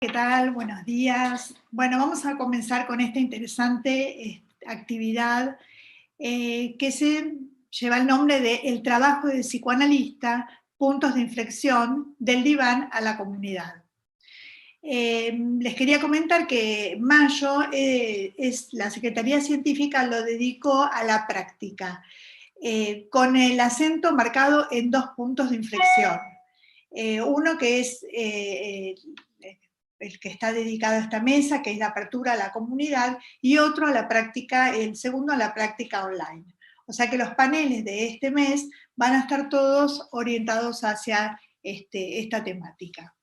¿qué tal? Buenos días. Bueno, vamos a comenzar con esta interesante actividad que se lleva el nombre de El trabajo del psicoanalista, puntos de inflexión del diván a la comunidad. Les quería comentar que mayo la Secretaría Científica lo dedicó a la práctica, con el acento marcado en dos puntos de inflexión. Uno que es el que está dedicado a esta mesa, que es la apertura a la comunidad, y otro a la práctica, el segundo a la práctica online. O sea que los paneles de este mes van a estar todos orientados hacia esta temática.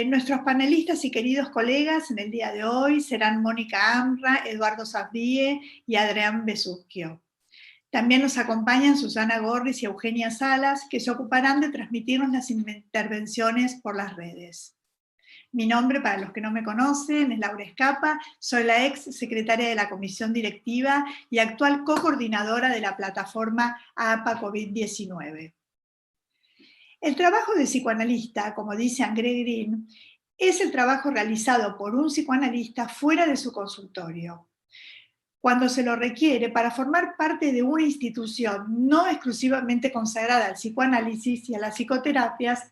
Nuestros panelistas y queridos colegas en el día de hoy serán Mónica Amra, Eduardo Safdie y Adrián Besucchio. También nos acompañan Susana Gorris y Eugenia Salas, que se ocuparán de transmitirnos las intervenciones por las redes. Mi nombre, para los que no me conocen, es Laura Escapa, soy la ex secretaria de la Comisión Directiva y actual co-coordinadora de la plataforma APA COVID-19. El trabajo de psicoanalista, como dice André Green, es el trabajo realizado por un psicoanalista fuera de su consultorio, cuando se lo requiere para formar parte de una institución no exclusivamente consagrada al psicoanálisis y a las psicoterapias,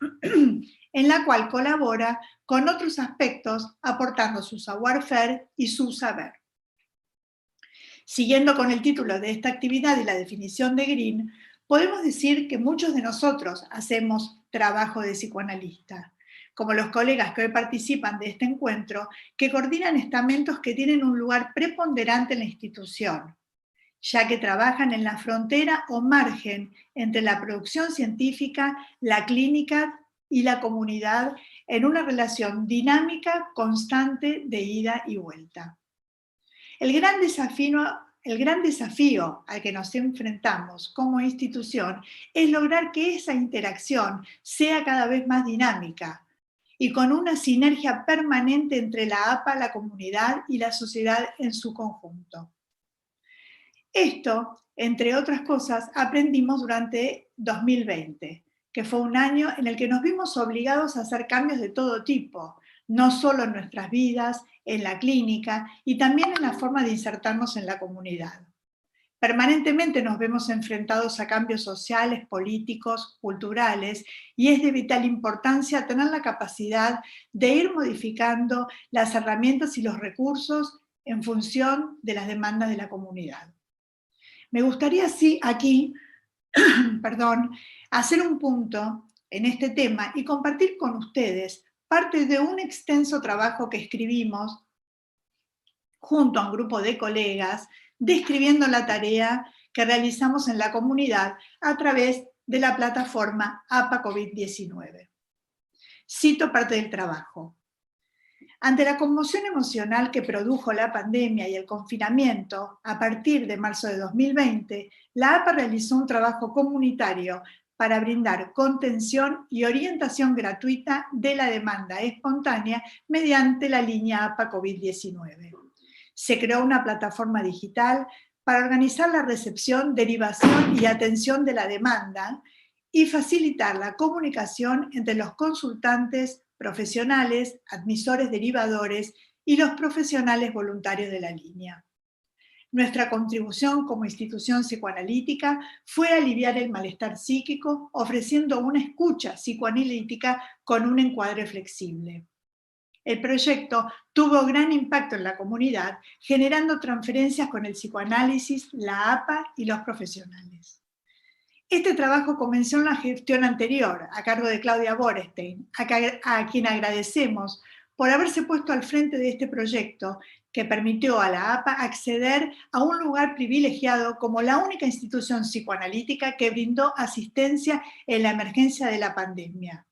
en la cual colabora con otros aspectos, aportando su savoir-faire y su saber. Siguiendo con el título de esta actividad y la definición de Green, podemos decir que muchos de nosotros hacemos trabajo de psicoanalista, como los colegas que hoy participan de este encuentro, que coordinan estamentos que tienen un lugar preponderante en la institución, ya que trabajan en la frontera o margen entre la producción científica, la clínica y la comunidad en una relación dinámica, constante de ida y vuelta. El gran desafío al que nos enfrentamos como institución es lograr que esa interacción sea cada vez más dinámica y con una sinergia permanente entre la APA, la comunidad y la sociedad en su conjunto. Esto, entre otras cosas, aprendimos durante 2020, que fue un año en el que nos vimos obligados a hacer cambios de todo tipo, no solo en nuestras vidas, en la clínica y también en la forma de insertarnos en la comunidad. Permanentemente nos vemos enfrentados a cambios sociales, políticos, culturales, y es de vital importancia tener la capacidad de ir modificando las herramientas y los recursos en función de las demandas de la comunidad. Me gustaría aquí hacer un punto en este tema y compartir con ustedes parte de un extenso trabajo que escribimos junto a un grupo de colegas, describiendo la tarea que realizamos en la comunidad a través de la plataforma APA COVID-19. Cito parte del trabajo. Ante la conmoción emocional que produjo la pandemia y el confinamiento, a partir de marzo de 2020, la APA realizó un trabajo comunitario para brindar contención y orientación gratuita de la demanda espontánea mediante la línea APA COVID-19. Se creó una plataforma digital para organizar la recepción, derivación y atención de la demanda y facilitar la comunicación entre los consultantes, profesionales, admisores derivadores y los profesionales voluntarios de la línea. Nuestra contribución como institución psicoanalítica fue aliviar el malestar psíquico ofreciendo una escucha psicoanalítica con un encuadre flexible. El proyecto tuvo gran impacto en la comunidad, generando transferencias con el psicoanálisis, la APA y los profesionales. Este trabajo comenzó en la gestión anterior, a cargo de Claudia Borestein, a quien agradecemos por haberse puesto al frente de este proyecto que permitió a la APA acceder a un lugar privilegiado como la única institución psicoanalítica que brindó asistencia en la emergencia de la pandemia.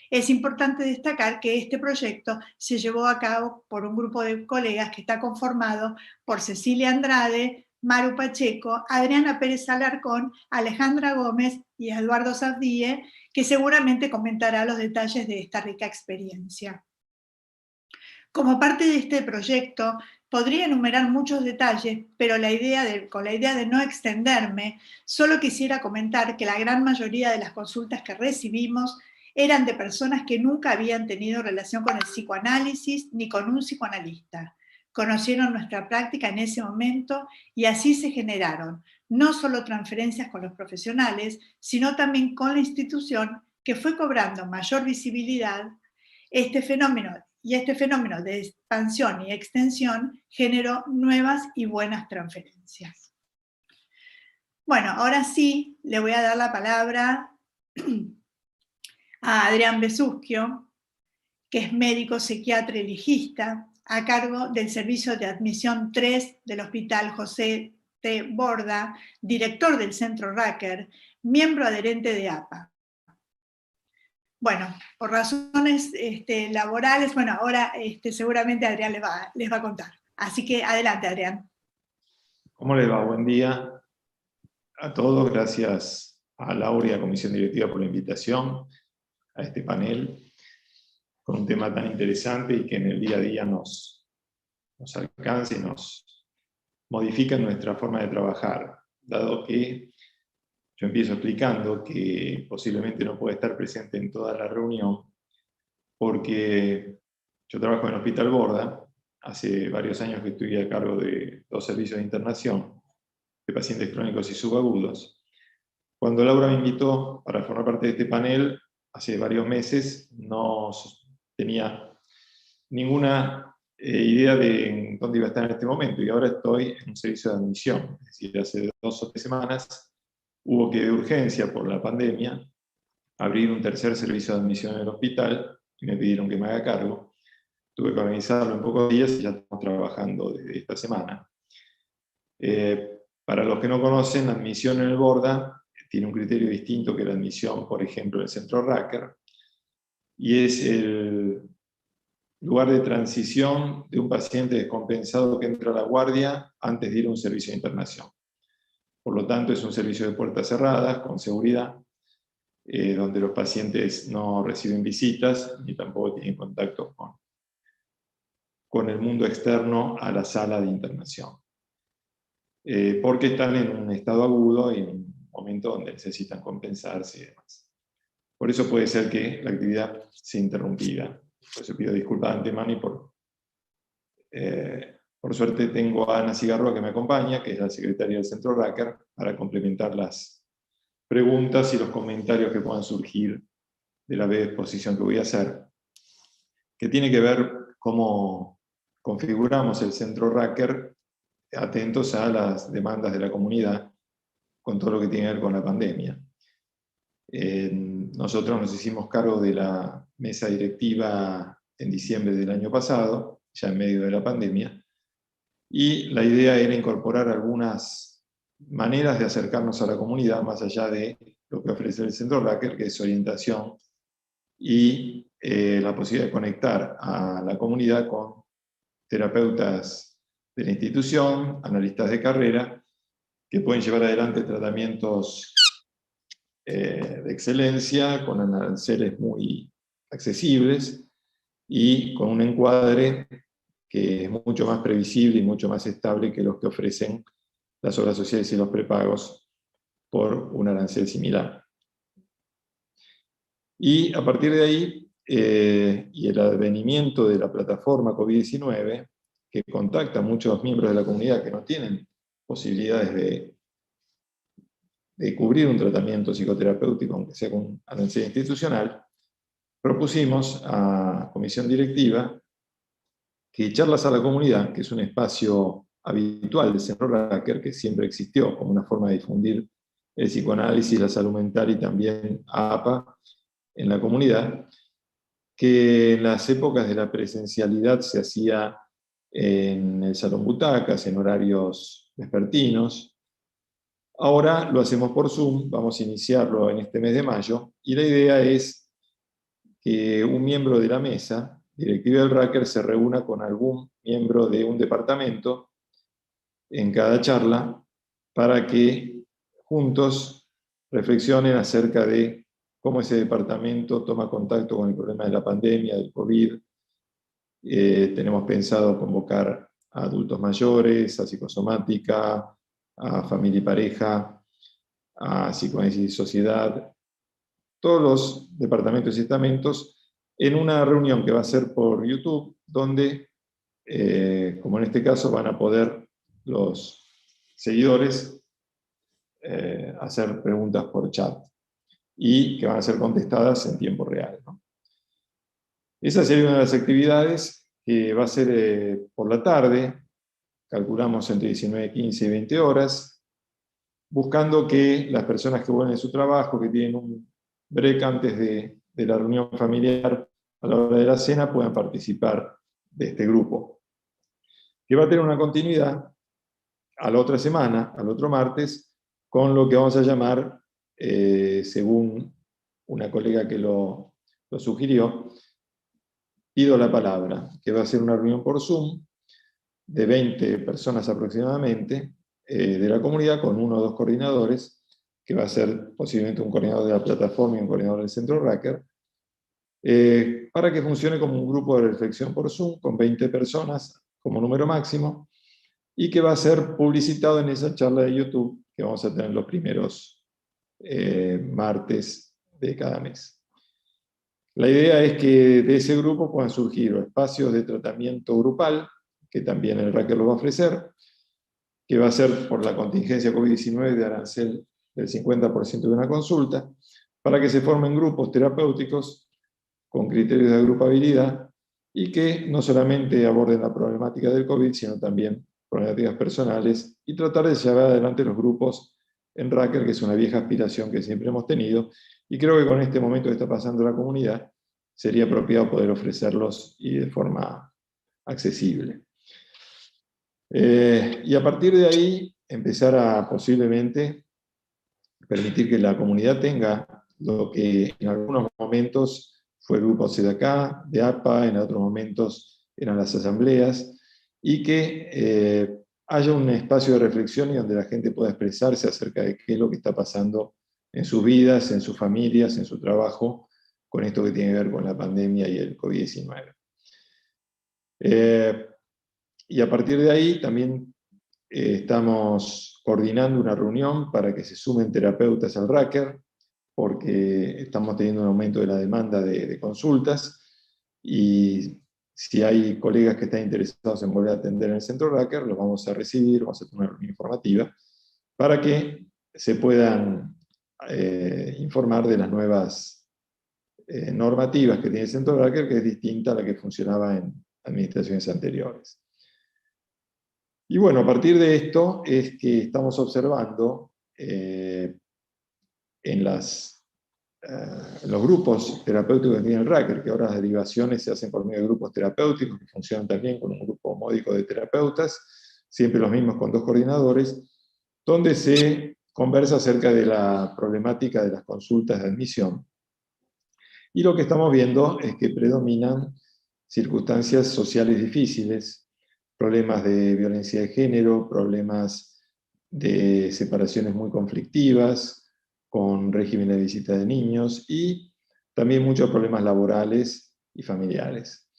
Es importante destacar que este proyecto se llevó a cabo por un grupo de colegas que está conformado por Cecilia Andrade, Maru Pacheco, Adriana Pérez Alarcón, Alejandra Gómez y Eduardo Safdie, que seguramente comentará los detalles de esta rica experiencia. Como parte de este proyecto, podría enumerar muchos detalles, pero con la idea de no extenderme, solo quisiera comentar que la gran mayoría de las consultas que recibimos Eran de personas que nunca habían tenido relación con el psicoanálisis ni con un psicoanalista. Conocieron nuestra práctica en ese momento y así se generaron no solo transferencias con los profesionales, sino también con la institución, que fue cobrando mayor visibilidad. Este fenómeno de expansión y extensión generó nuevas y buenas transferencias. Bueno, ahora sí le voy a dar la palabra a Adrián Besuschio, que es médico psiquiatra y ligista, a cargo del servicio de admisión 3 del Hospital José T. Borda, director del Centro Racker, miembro adherente de APA. Bueno, por razones laborales, bueno, ahora seguramente Adrián les va a contar. Así que adelante, Adrián. ¿Cómo les va? Buen día a todos. Gracias a Laura y a la Comisión Directiva por la invitación a este panel con un tema tan interesante y que en el día a día nos alcance y nos modifica nuestra forma de trabajar, dado que yo empiezo explicando que posiblemente no pueda estar presente en toda la reunión porque yo trabajo en el Hospital Borda, hace varios años que estoy a cargo de 2 servicios de internación de pacientes crónicos y subagudos. Cuando Laura me invitó para formar parte de este panel, hace varios meses, no tenía ninguna idea de dónde iba a estar en este momento, y ahora estoy en un servicio de admisión. Es decir, hace 2 o 3 semanas hubo que, de urgencia por la pandemia, abrir un tercer servicio de admisión en el hospital, y me pidieron que me haga cargo. Tuve que organizarlo en pocos días y ya estamos trabajando desde esta semana. Para los que no conocen, la admisión en el Borda tiene un criterio distinto que la admisión, por ejemplo, en el Centro Racker, y es el lugar de transición de un paciente descompensado que entra a la guardia antes de ir a un servicio de internación. Por lo tanto, es un servicio de puertas cerradas, con seguridad, donde los pacientes no reciben visitas ni tampoco tienen contacto con el mundo externo a la sala de internación. Porque están en un estado agudo y en un momento donde necesitan compensarse y demás. Por eso puede ser que la actividad sea interrumpida. Por eso pido disculpas de antemano y por suerte tengo a Ana Cigarroa que me acompaña, que es la secretaria del Centro Racker, para complementar las preguntas y los comentarios que puedan surgir de la breve exposición que voy a hacer, que tiene que ver cómo configuramos el Centro Racker atentos a las demandas de la comunidad con todo lo que tiene que ver con la pandemia. Nosotros nos hicimos cargo de la mesa directiva en diciembre del año pasado, ya en medio de la pandemia, y la idea era incorporar algunas maneras de acercarnos a la comunidad, más allá de lo que ofrece el Centro Racker, que es orientación y la posibilidad de conectar a la comunidad con terapeutas de la institución, analistas de carrera, que pueden llevar adelante tratamientos de excelencia, con aranceles muy accesibles y con un encuadre que es mucho más previsible y mucho más estable que los que ofrecen las obras sociales y los prepagos por un arancel similar. Y a partir de ahí, y el advenimiento de la plataforma COVID-19, que contacta a muchos miembros de la comunidad que no tienen posibilidades de cubrir un tratamiento psicoterapéutico, aunque sea con un arancel institucional, propusimos a comisión directiva que Charlas a la Comunidad, que es un espacio habitual del Centro Racker, que siempre existió como una forma de difundir el psicoanálisis, la salud mental y también APA en la comunidad, que en las épocas de la presencialidad se hacía en el Salón Butacas, en horarios vespertinos. Ahora lo hacemos por Zoom, vamos a iniciarlo en este mes de mayo, y la idea es que un miembro de la mesa directiva del Racker se reúna con algún miembro de un departamento en cada charla para que juntos reflexionen acerca de cómo ese departamento toma contacto con el problema de la pandemia, del COVID. Tenemos pensado convocar a adultos mayores, a psicosomática, a familia y pareja, a psicoanálisis y sociedad, todos los departamentos y estamentos en una reunión que va a ser por YouTube, donde, como en este caso, van a poder los seguidores hacer preguntas por chat y que van a ser contestadas en tiempo real, ¿no? Esa sería una de las actividades que va a ser por la tarde, calculamos entre 19:15 y 20 horas, buscando que las personas que vuelven de su trabajo, que tienen un break antes de la reunión familiar a la hora de la cena, puedan participar de este grupo, que va a tener una continuidad a la otra semana, al otro martes, con lo que vamos a llamar, según una colega que lo sugirió, Pido la Palabra, que va a ser una reunión por Zoom de 20 personas aproximadamente de la comunidad, con uno o dos coordinadores, que va a ser posiblemente un coordinador de la plataforma y un coordinador del Centro Racker, para que funcione como un grupo de reflexión por Zoom, con 20 personas como número máximo, y que va a ser publicitado en esa charla de YouTube que vamos a tener los primeros martes de cada mes. La idea es que de ese grupo puedan surgir espacios de tratamiento grupal, que también el Racker lo va a ofrecer, que va a ser por la contingencia COVID-19 de arancel del 50% de una consulta, para que se formen grupos terapéuticos con criterios de agrupabilidad y que no solamente aborden la problemática del COVID, sino también problemáticas personales, y tratar de llevar adelante los grupos en Racker, que es una vieja aspiración que siempre hemos tenido, y creo que con este momento que está pasando la comunidad, sería apropiado poder ofrecerlos y de forma accesible. Y a partir de ahí, empezar a posiblemente permitir que la comunidad tenga lo que en algunos momentos fue el grupo CDK, de APA, en otros momentos eran las asambleas, y que haya un espacio de reflexión y donde la gente pueda expresarse acerca de qué es lo que está pasando en sus vidas, en sus familias, en su trabajo, con esto que tiene que ver con la pandemia y el COVID-19. Y a partir de ahí también estamos coordinando una reunión para que se sumen terapeutas al Racker, porque estamos teniendo un aumento de la demanda de consultas, y si hay colegas que están interesados en volver a atender en el Centro Racker, los vamos a recibir, vamos a tener una reunión informativa, para que se puedan informar de las nuevas normativas que tiene el Centro Racker, que es distinta a la que funcionaba en administraciones anteriores. Y bueno, a partir de esto es que estamos observando en los grupos terapéuticos que tiene el Racker, que ahora las derivaciones se hacen por medio de grupos terapéuticos que funcionan también con un grupo módico de terapeutas, siempre los mismos con 2 coordinadores, donde se conversa acerca de la problemática de las consultas de admisión. Y lo que estamos viendo es que predominan circunstancias sociales difíciles, problemas de violencia de género, problemas de separaciones muy conflictivas, con régimen de visita de niños, y también muchos problemas laborales y familiares.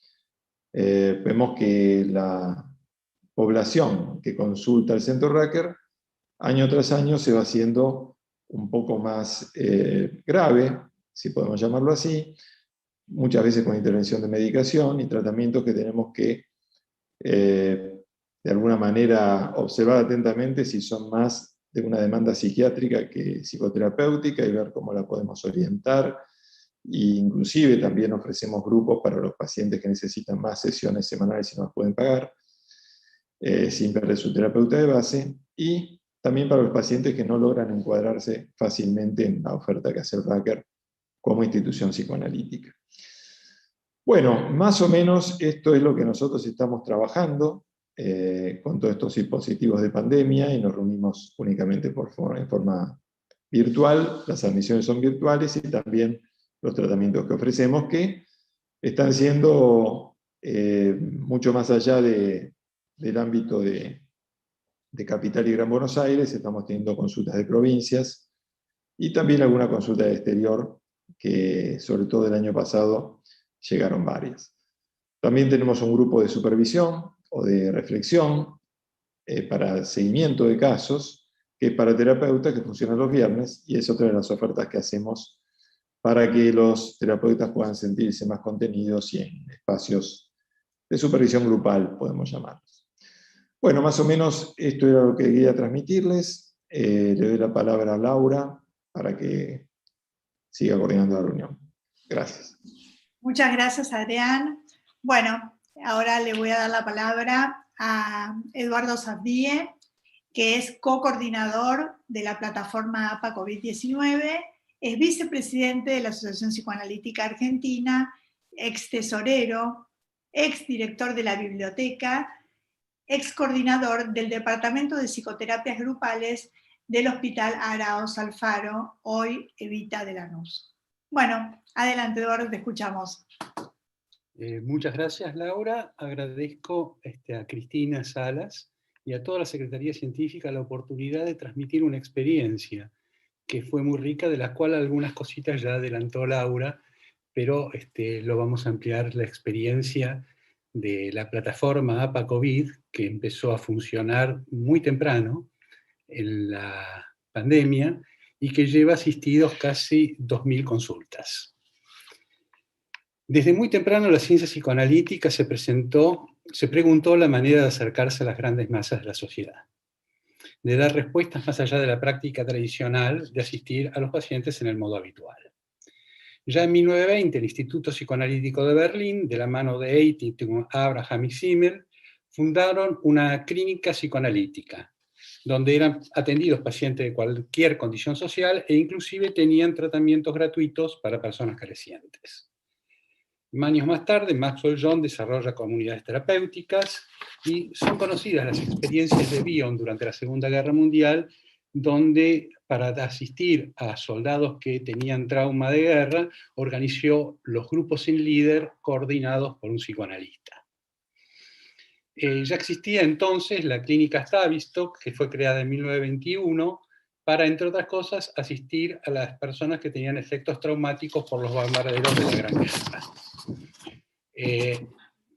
Vemos que la población que consulta el Centro Racker, año tras año se va haciendo un poco más grave, si podemos llamarlo así, muchas veces con intervención de medicación y tratamientos que tenemos que de alguna manera observar atentamente si son más de una demanda psiquiátrica que psicoterapéutica, y ver cómo la podemos orientar. E inclusive también ofrecemos grupos para los pacientes que necesitan más sesiones semanales y no las pueden pagar, sin perder su terapeuta de base, y también para los pacientes que no logran encuadrarse fácilmente en la oferta que hace el Racker como institución psicoanalítica. Bueno, más o menos esto es lo que nosotros estamos trabajando con todos estos dispositivos de pandemia, y nos reunimos únicamente en forma virtual. Las admisiones son virtuales, y también los tratamientos que ofrecemos, que están siendo mucho más allá del ámbito de Capital y Gran Buenos Aires. Estamos teniendo consultas de provincias y también alguna consulta de exterior, que sobre todo el año pasado llegaron varias. También tenemos un grupo de supervisión o de reflexión para seguimiento de casos, que es para terapeutas, que funciona los viernes, y es otra de las ofertas que hacemos para que los terapeutas puedan sentirse más contenidos y en espacios de supervisión grupal, podemos llamarlos. Bueno, más o menos esto era lo que quería transmitirles. Le doy la palabra a Laura para que siga coordinando la reunión. Gracias. Muchas gracias, Adrián. Bueno, ahora le voy a dar la palabra a Eduardo Safdie, que es co-coordinador de la plataforma APA COVID-19, es vicepresidente de la Asociación Psicoanalítica Argentina, ex tesorero, ex director de la biblioteca, ex coordinador del Departamento de Psicoterapias Grupales del Hospital Araoz Alfaro, hoy Evita de Lanús. Bueno, adelante, Eduardo, te escuchamos. Muchas gracias, Laura. Agradezco a Cristina Salas y a toda la Secretaría Científica la oportunidad de transmitir una experiencia que fue muy rica, de la cual algunas cositas ya adelantó Laura, pero lo vamos a ampliar, la experiencia de la plataforma APA COVID, que empezó a funcionar muy temprano en la pandemia y que lleva asistidos casi 2.000 consultas. Desde muy temprano la ciencia psicoanalítica se preguntó la manera de acercarse a las grandes masas de la sociedad, de dar respuestas más allá de la práctica tradicional de asistir a los pacientes en el modo habitual. Ya en 1920, el Instituto Psicoanalítico de Berlín, de la mano de Eitingon, Abraham y Simmel, fundaron una clínica psicoanalítica, donde eran atendidos pacientes de cualquier condición social e inclusive tenían tratamientos gratuitos para personas carecientes. Años más tarde, Maxwell John desarrolla comunidades terapéuticas y son conocidas las experiencias de Bion durante la Segunda Guerra Mundial, donde para asistir a soldados que tenían trauma de guerra, organizó los grupos sin líder coordinados por un psicoanalista. Ya existía entonces la clínica Tavistock, que fue creada en 1921, para, entre otras cosas, asistir a las personas que tenían efectos traumáticos por los bombarderos de la Gran Guerra.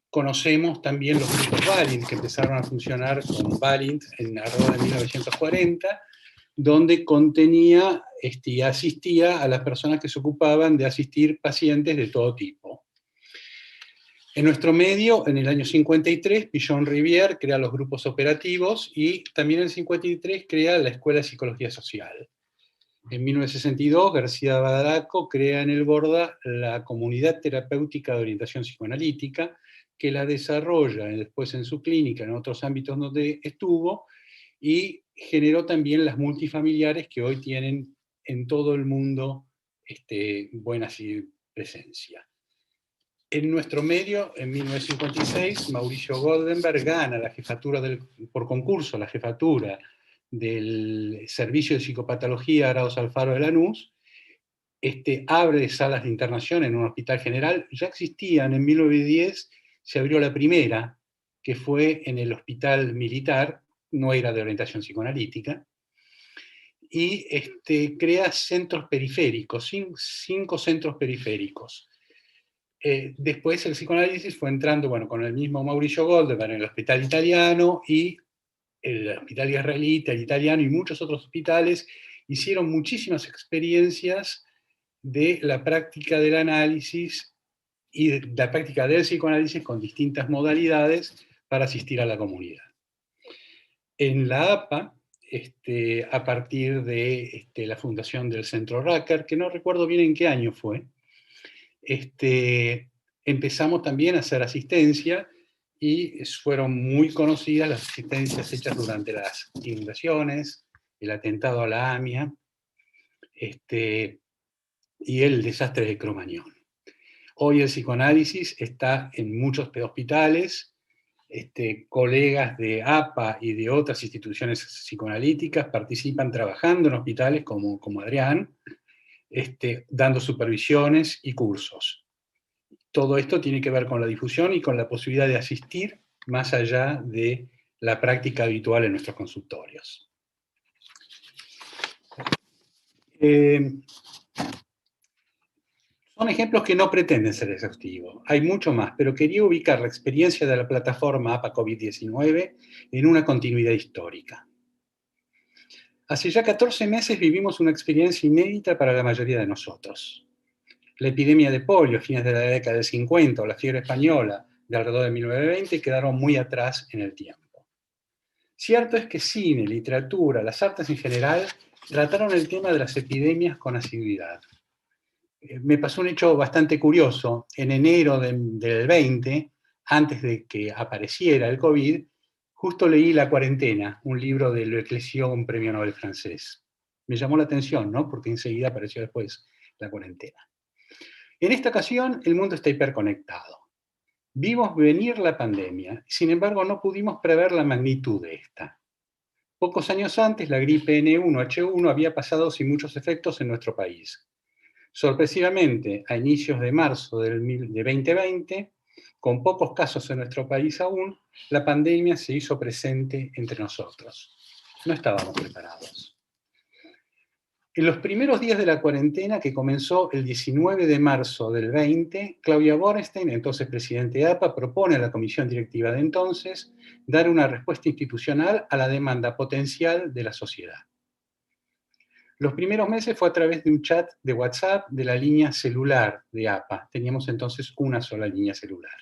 Conocemos también los grupos Valint, que empezaron a funcionar con Valint en alrededor de 1940, donde contenía y asistía a las personas que se ocupaban de asistir pacientes de todo tipo. En nuestro medio, en el año 53, Pichon Rivière crea los grupos operativos y también en el 53 crea la Escuela de Psicología Social. En 1962, García Badaraco crea en el Borda la Comunidad Terapéutica de Orientación Psicoanalítica, que la desarrolla después en su clínica, en otros ámbitos donde estuvo, y generó también las multifamiliares que hoy tienen en todo el mundo buena presencia. En nuestro medio, en 1956, Mauricio Goldenberg gana la jefatura por concurso, la jefatura del Servicio de Psicopatología Araoz Alfaro de Lanús, abre salas de internación en un hospital general. Ya existían, en 1910 se abrió la primera, que fue en el hospital militar, no era de orientación psicoanalítica, y crea centros periféricos, 5 centros periféricos. Después el psicoanálisis fue entrando, con el mismo Mauricio Goldenberg en el hospital italiano y el hospital israelita, el italiano y muchos otros hospitales hicieron muchísimas experiencias de la práctica del análisis y de la práctica del psicoanálisis con distintas modalidades para asistir a la comunidad. En la APA, a partir de la fundación del Centro Racker, que no recuerdo bien en qué año fue, empezamos también a hacer asistencia y fueron muy conocidas las asistencias hechas durante las inundaciones, el atentado a la AMIA y el desastre de Cromañón. Hoy el psicoanálisis está en muchos hospitales, colegas de APA y de otras instituciones psicoanalíticas participan trabajando en hospitales como Adrián, dando supervisiones y cursos. Todo esto tiene que ver con la difusión y con la posibilidad de asistir más allá de la práctica habitual en nuestros consultorios. Son ejemplos que no pretenden ser exhaustivos. Hay mucho más, pero quería ubicar la experiencia de la plataforma APA COVID-19 en una continuidad histórica. Hace ya 14 meses vivimos una experiencia inédita para la mayoría de nosotros. La epidemia de polio a fines de la década del 50 o la fiebre española de alrededor de 1920 quedaron muy atrás en el tiempo. Cierto es que cine, literatura, las artes en general trataron el tema de las epidemias con asiduidad. Me pasó un hecho bastante curioso. En enero del 20, antes de que apareciera el COVID, justo leí La cuarentena, un libro de Le Clézio, un premio Nobel francés. Me llamó la atención, ¿no? Porque enseguida apareció después La cuarentena. En esta ocasión, el mundo está hiperconectado. Vimos venir la pandemia, sin embargo no pudimos prever la magnitud de esta. Pocos años antes, la gripe N1H1 había pasado sin muchos efectos en nuestro país. Sorpresivamente, a inicios de marzo de 2020, con pocos casos en nuestro país aún, la pandemia se hizo presente entre nosotros. No estábamos preparados. En los primeros días de la cuarentena, que comenzó el 19 de marzo del 20, Claudia Bornstein, entonces presidente de APA, propone a la comisión directiva de entonces dar una respuesta institucional a la demanda potencial de la sociedad. Los primeros meses fue a través de un chat de WhatsApp de la línea celular de APA. Teníamos entonces una sola línea celular.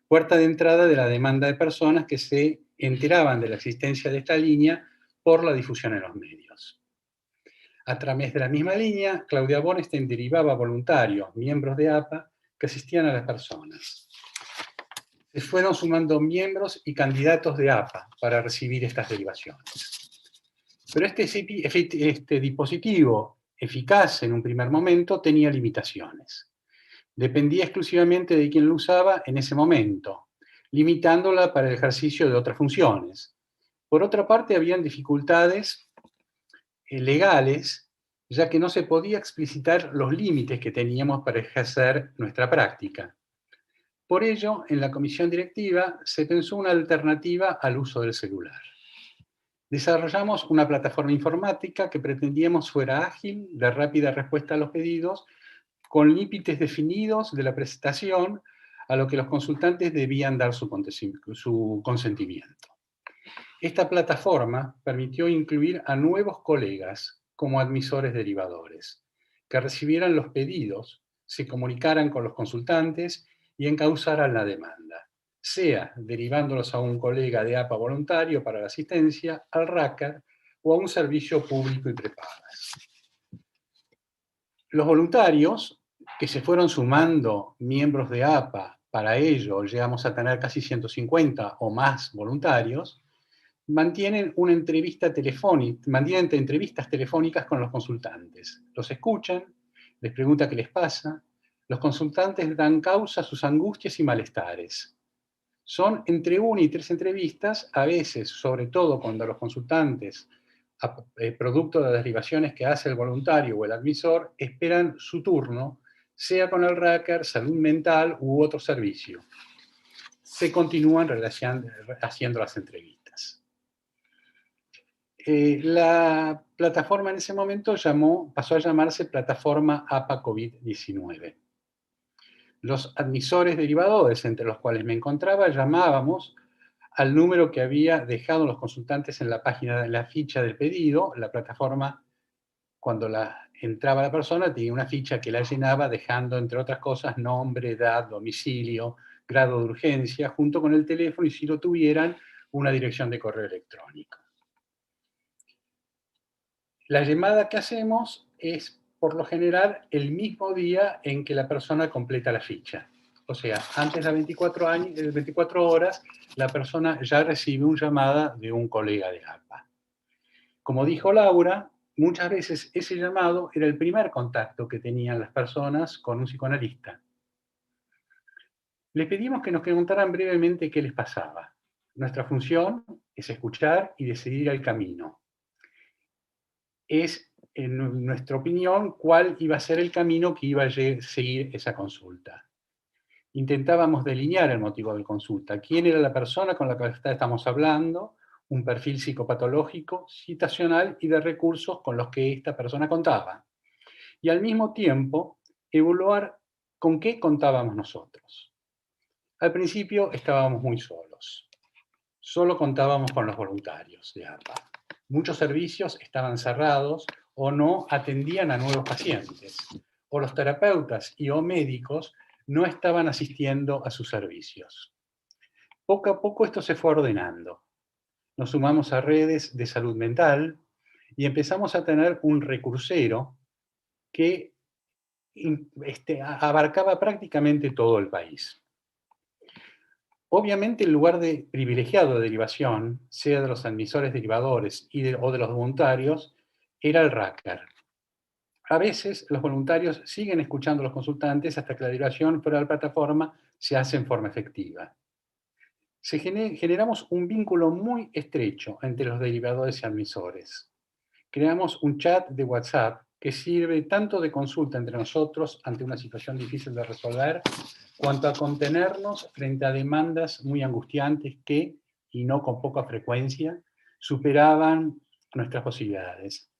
Puerta de entrada de la demanda de personas que se enteraban de la existencia de esta línea por la difusión en los medios. A través de la misma línea, Claudia Bornstein derivaba voluntarios, miembros de APA, que asistían a las personas. Se fueron sumando miembros y candidatos de APA para recibir estas derivaciones. Pero este dispositivo, eficaz en un primer momento, tenía limitaciones. Dependía exclusivamente de quien lo usaba en ese momento, limitándola para el ejercicio de otras funciones. Por otra parte, habían dificultades legales, ya que no se podía explicitar los límites que teníamos para ejercer nuestra práctica. Por ello, en la comisión directiva se pensó una alternativa al uso del celular. Desarrollamos una plataforma informática que pretendíamos fuera ágil, de rápida respuesta a los pedidos, con límites definidos de la presentación a lo que los consultantes debían dar su consentimiento. Esta plataforma permitió incluir a nuevos colegas como admisores derivadores, que recibieran los pedidos, se comunicaran con los consultantes y encauzaran la demanda, sea derivándolos a un colega de APA voluntario para la asistencia, al RACAR o a un servicio público y prepago. Los voluntarios, que se fueron sumando miembros de APA, para ello llegamos a tener casi 150 o más voluntarios, mantienen entrevistas telefónicas con los consultantes. Los escuchan, les preguntan qué les pasa, los consultantes dan causa a sus angustias y malestares. Son entre 1 y 3 entrevistas, a veces, sobre todo cuando los consultantes, producto de las derivaciones que hace el voluntario o el admisor, esperan su turno, sea con el RACAR, salud mental u otro servicio. Se continúan haciendo las entrevistas. La plataforma en ese momento pasó a llamarse Plataforma APA COVID-19. Los admisores derivadores, entre los cuales me encontraba, llamábamos al número que había dejado los consultantes en la página de la ficha del pedido. La plataforma, cuando entraba la persona, tenía una ficha que la llenaba dejando, entre otras cosas, nombre, edad, domicilio, grado de urgencia, junto con el teléfono y, si lo tuvieran, una dirección de correo electrónico. La llamada que hacemos es, por lo general, el mismo día en que la persona completa la ficha. O sea, antes de las 24 horas, la persona ya recibe una llamada de un colega de APA. Como dijo Laura, muchas veces ese llamado era el primer contacto que tenían las personas con un psicoanalista. Les pedimos que nos contaran brevemente qué les pasaba. Nuestra función es escuchar y decidir el camino. Es, en nuestra opinión, cuál iba a ser el camino que iba a seguir esa consulta. Intentábamos delinear el motivo de consulta, quién era la persona con la que estamos hablando, un perfil psicopatológico, situacional y de recursos con los que esta persona contaba. Y al mismo tiempo, evaluar con qué contábamos nosotros. Al principio estábamos muy solos. Solo contábamos con los voluntarios de APA. Muchos servicios estaban cerrados o no atendían a nuevos pacientes. o los terapeutas y o médicos no estaban asistiendo a sus servicios. Poco a poco esto se fue ordenando. Nos sumamos a redes de salud mental y empezamos a tener un recursero que abarcaba prácticamente todo el país. Obviamente el lugar privilegiado de derivación, sea de los admisores derivadores o de los voluntarios, era el RACAR. A veces los voluntarios siguen escuchando a los consultantes hasta que la derivación fuera de la plataforma se hace en forma efectiva. Generamos un vínculo muy estrecho entre los derivadores y admisores. Creamos un chat de WhatsApp que sirve tanto de consulta entre nosotros ante una situación difícil de resolver, cuanto a contenernos frente a demandas muy angustiantes que, y no con poca frecuencia, superaban nuestras posibilidades.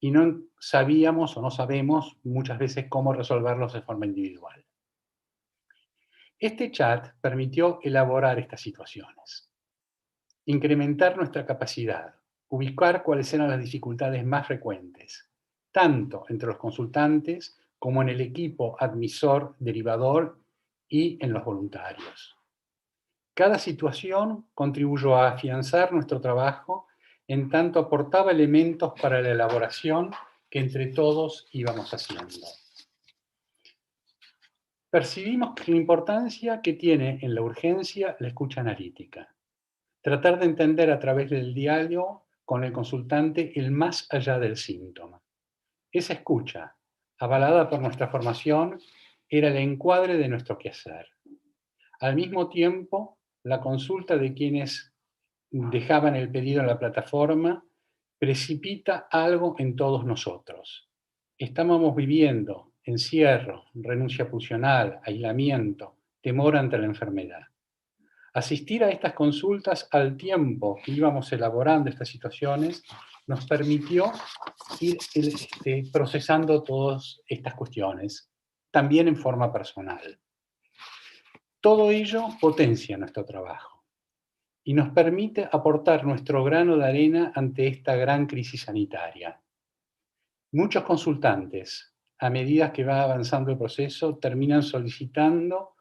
Y no sabíamos o no sabemos muchas veces cómo resolverlos de forma individual. Este chat permitió elaborar estas situaciones, incrementar nuestra capacidad, ubicar cuáles eran las dificultades más frecuentes, tanto entre los consultantes como en el equipo admisor-derivador y en los voluntarios. Cada situación contribuyó a afianzar nuestro trabajo en tanto aportaba elementos para la elaboración que entre todos íbamos haciendo. Percibimos la importancia que tiene en la urgencia la escucha analítica. Tratar de entender a través del diálogo con el consultante el más allá del síntoma. Esa escucha, avalada por nuestra formación, era el encuadre de nuestro quehacer. Al mismo tiempo, la consulta de quienes dejaban el pedido en la plataforma precipita algo en todos nosotros. Estábamos viviendo encierro, renuncia pulsional, aislamiento, temor ante la enfermedad. Asistir a estas consultas al tiempo que íbamos elaborando estas situaciones nos permitió ir procesando todas estas cuestiones, también en forma personal. Todo ello potencia nuestro trabajo y nos permite aportar nuestro grano de arena ante esta gran crisis sanitaria. Muchos consultantes, a medida que va avanzando el proceso, terminan solicitando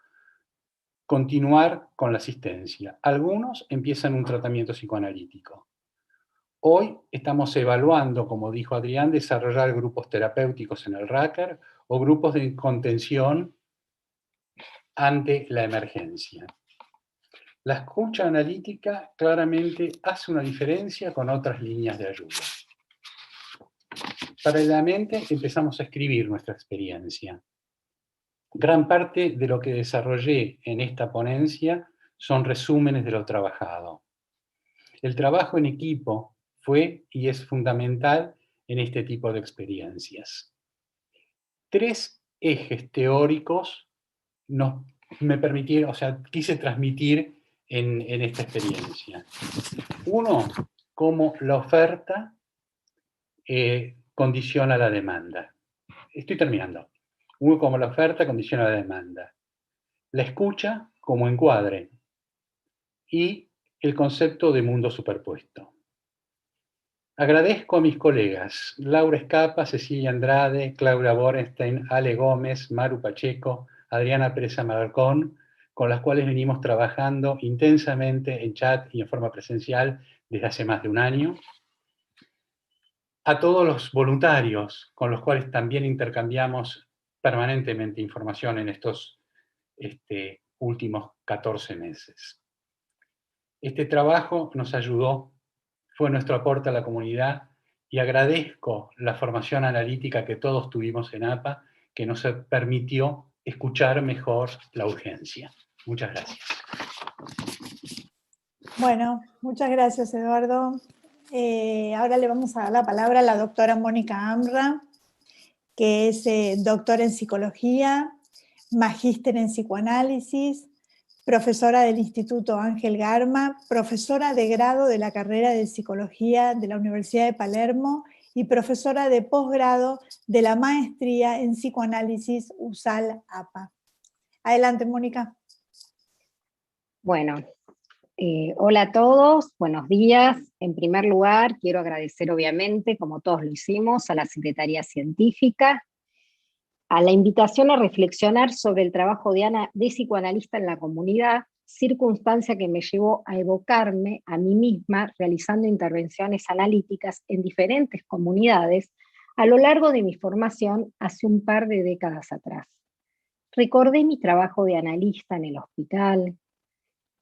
continuar con la asistencia. Algunos empiezan un tratamiento psicoanalítico. Hoy estamos evaluando, como dijo Adrián, desarrollar grupos terapéuticos en el RACAR o grupos de contención ante la emergencia. La escucha analítica claramente hace una diferencia con otras líneas de ayuda. Paralelamente empezamos a escribir nuestra experiencia. Gran parte de lo que desarrollé en esta ponencia son resúmenes de lo trabajado. El trabajo en equipo fue y es fundamental en este tipo de experiencias. 3 ejes teóricos me permitieron, quise transmitir en esta experiencia. Uno, cómo la oferta condiciona la demanda. Estoy terminando. Uno, como la oferta condiciona la demanda. La escucha como encuadre. Y el concepto de mundo superpuesto. Agradezco a mis colegas, Laura Escapa, Cecilia Andrade, Claudia Borenstein, Ale Gómez, Maru Pacheco, Adriana Pérez Alarcón, con las cuales venimos trabajando intensamente en chat y en forma presencial desde hace más de un año. A todos los voluntarios con los cuales también intercambiamos permanentemente información en estos últimos 14 meses. Este trabajo nos ayudó, fue nuestro aporte a la comunidad y agradezco la formación analítica que todos tuvimos en APA, que nos permitió escuchar mejor la urgencia. Muchas gracias. Bueno, muchas gracias, Eduardo. Ahora le vamos a dar la palabra a la doctora Mónica Amra, que es doctora en psicología, magíster en psicoanálisis, profesora del Instituto Ángel Garma, profesora de grado de la carrera de psicología de la Universidad de Palermo y profesora de posgrado de la maestría en psicoanálisis USAL APA. Adelante, Mónica. Bueno, hola a todos, buenos días. En primer lugar, quiero agradecer obviamente, como todos lo hicimos, a la Secretaría Científica a la invitación a reflexionar sobre el trabajo de psicoanalista en la comunidad, circunstancia que me llevó a evocarme a mí misma realizando intervenciones analíticas en diferentes comunidades a lo largo de mi formación hace un par de décadas atrás. Recordé mi trabajo de analista en el hospital,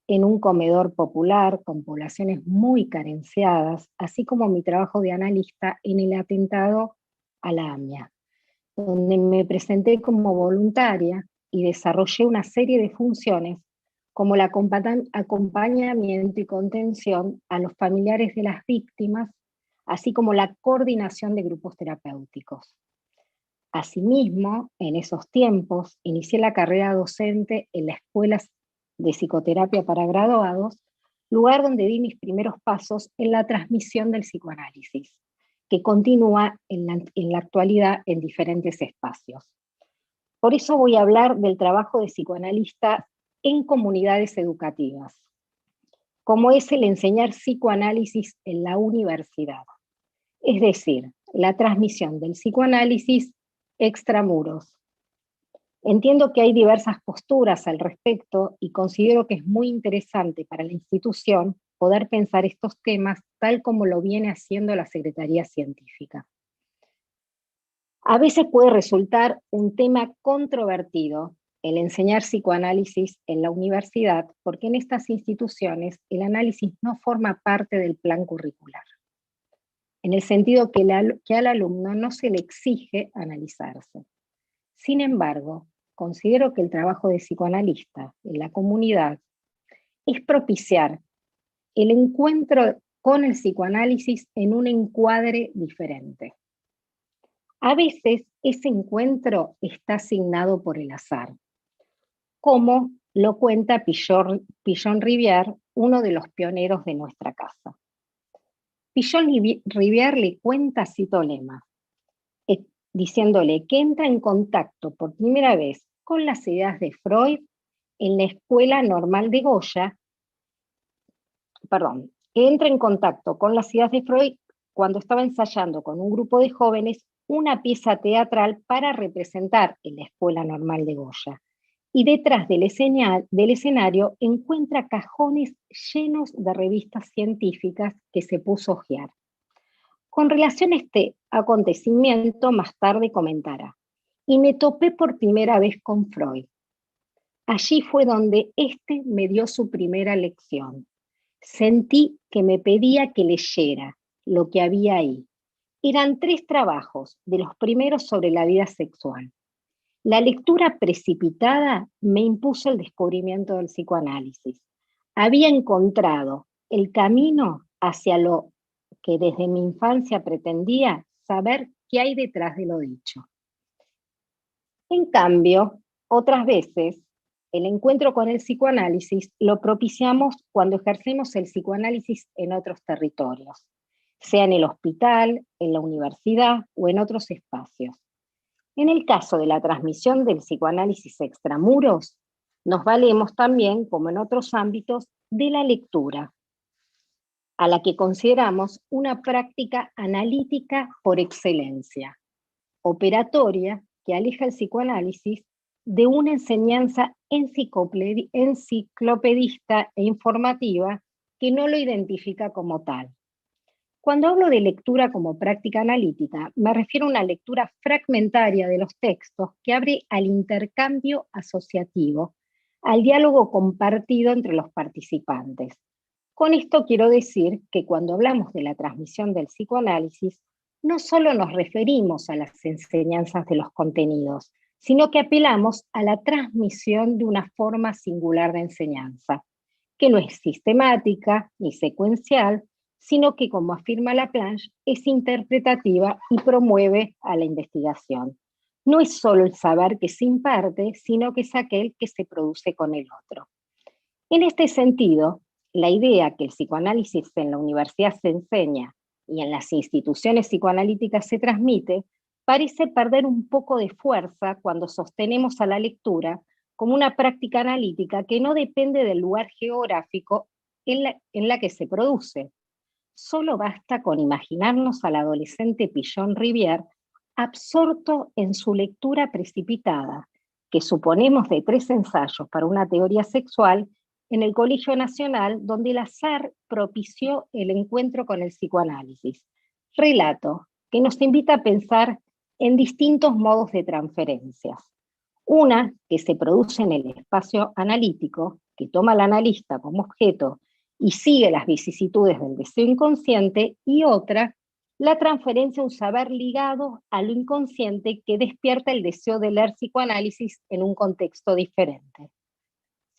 en un comedor popular con poblaciones muy carenciadas, así como mi trabajo de analista en el atentado a la AMIA, donde me presenté como voluntaria y desarrollé una serie de funciones como el acompañamiento y contención a los familiares de las víctimas, así como la coordinación de grupos terapéuticos. Asimismo, en esos tiempos, inicié la carrera docente en la Escuela de Psicoterapia para Graduados, lugar donde di mis primeros pasos en la transmisión del psicoanálisis, que continúa en la actualidad en diferentes espacios. Por eso voy a hablar del trabajo de psicoanalista en comunidades educativas, como es el enseñar psicoanálisis en la universidad, es decir, la transmisión del psicoanálisis extramuros. Entiendo que hay diversas posturas al respecto y considero que es muy interesante para la institución poder pensar estos temas tal como lo viene haciendo la Secretaría Científica. A veces puede resultar un tema controvertido el enseñar psicoanálisis en la universidad, porque en estas instituciones el análisis no forma parte del plan curricular, en el sentido que al alumno no se le exige analizarse. Sin embargo, considero que el trabajo de psicoanalista en la comunidad es propiciar el encuentro con el psicoanálisis en un encuadre diferente. A veces ese encuentro está asignado por el azar, como lo cuenta Pillon Rivière, uno de los pioneros de nuestra casa. Pillon Rivière le cuenta a Citolema, diciéndole que entra en contacto por primera vez con las ideas de Freud en la Escuela Normal de Goya, que entra en contacto con las ideas de Freud cuando estaba ensayando con un grupo de jóvenes una pieza teatral para representar en la Escuela Normal de Goya. Y detrás del escenario encuentra cajones llenos de revistas científicas que se puso a hojear. Con relación a este acontecimiento, más tarde comentará, y me topé por primera vez con Freud. Allí fue donde éste me dio su primera lección. Sentí que me pedía que leyera lo que había ahí. Eran 3 trabajos, de los primeros sobre la vida sexual. La lectura precipitada me impuso el descubrimiento del psicoanálisis. Había encontrado el camino hacia lo que desde mi infancia pretendía saber qué hay detrás de lo dicho. En cambio, otras veces, el encuentro con el psicoanálisis lo propiciamos cuando ejercemos el psicoanálisis en otros territorios, sea en el hospital, en la universidad o en otros espacios. En el caso de la transmisión del psicoanálisis extramuros, nos valemos también, como en otros ámbitos, de la lectura, a la que consideramos una práctica analítica por excelencia, operatoria que aleja el psicoanálisis de una enseñanza enciclopedista e informativa que no lo identifica como tal. Cuando hablo de lectura como práctica analítica, me refiero a una lectura fragmentaria de los textos que abre al intercambio asociativo, al diálogo compartido entre los participantes. Con esto quiero decir que cuando hablamos de la transmisión del psicoanálisis, no solo nos referimos a las enseñanzas de los contenidos, sino que apelamos a la transmisión de una forma singular de enseñanza, que no es sistemática ni secuencial, sino que, como afirma Laplanche, es interpretativa y promueve a la investigación. No es solo el saber que se imparte, sino que es aquel que se produce con el otro. En este sentido, la idea que el psicoanálisis en la universidad se enseña y en las instituciones psicoanalíticas se transmite, parece perder un poco de fuerza cuando sostenemos a la lectura como una práctica analítica que no depende del lugar geográfico en la que se produce. Solo basta con imaginarnos al adolescente Pillon Rivière absorto en su lectura precipitada, que suponemos de 3 ensayos para una teoría sexual, en el Colegio Nacional, donde el azar propició el encuentro con el psicoanálisis. Relato que nos invita a pensar en distintos modos de transferencias. Una que se produce en el espacio analítico, que toma al analista como objeto y sigue las vicisitudes del deseo inconsciente, y otra, la transferencia de un saber ligado a lo inconsciente que despierta el deseo de leer psicoanálisis en un contexto diferente.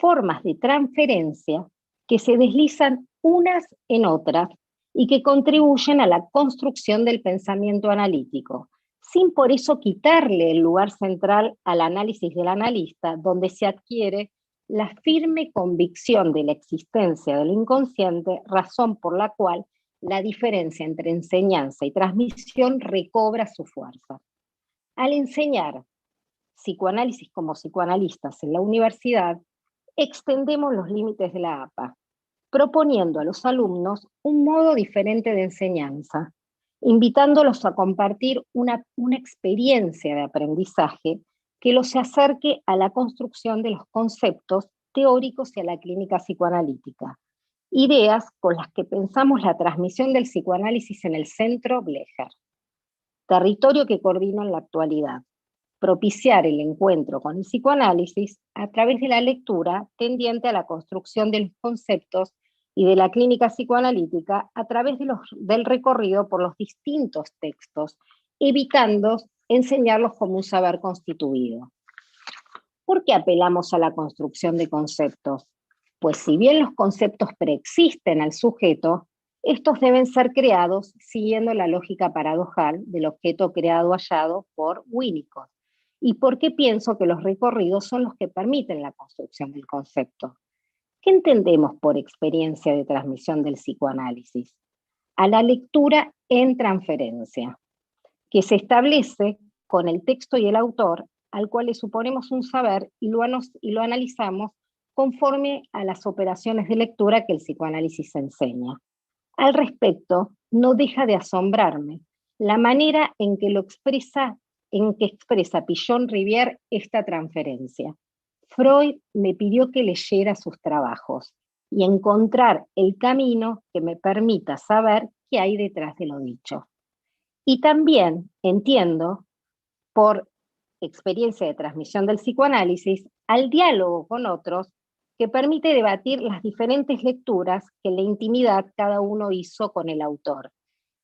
Formas de transferencia que se deslizan unas en otras y que contribuyen a la construcción del pensamiento analítico, sin por eso quitarle el lugar central al análisis del analista, donde se adquiere la firme convicción de la existencia del inconsciente, razón por la cual la diferencia entre enseñanza y transmisión recobra su fuerza. Al enseñar psicoanálisis como psicoanalistas en la universidad, extendemos los límites de la APA, proponiendo a los alumnos un modo diferente de enseñanza, invitándolos a compartir una experiencia de aprendizaje que los acerque a la construcción de los conceptos teóricos y a la clínica psicoanalítica, ideas con las que pensamos la transmisión del psicoanálisis en el Centro Blecher, territorio que coordina en la actualidad. Propiciar el encuentro con el psicoanálisis a través de la lectura tendiente a la construcción de los conceptos y de la clínica psicoanalítica a través del recorrido por los distintos textos, evitando enseñarlos como un saber constituido. ¿Por qué apelamos a la construcción de conceptos? Pues si bien los conceptos preexisten al sujeto, estos deben ser creados siguiendo la lógica paradojal del objeto creado hallado por Winnicott. ¿Y por qué pienso que los recorridos son los que permiten la construcción del concepto? ¿Qué entendemos por experiencia de transmisión del psicoanálisis? A la lectura en transferencia, que se establece con el texto y el autor, al cual le suponemos un saber y lo analizamos conforme a las operaciones de lectura que el psicoanálisis enseña. Al respecto, no deja de asombrarme la manera en que expresa Pichon-Rivière esta transferencia. Freud me pidió que leyera sus trabajos y encontrar el camino que me permita saber qué hay detrás de lo dicho. Y también entiendo, por experiencia de transmisión del psicoanálisis, al diálogo con otros que permite debatir las diferentes lecturas que en la intimidad cada uno hizo con el autor.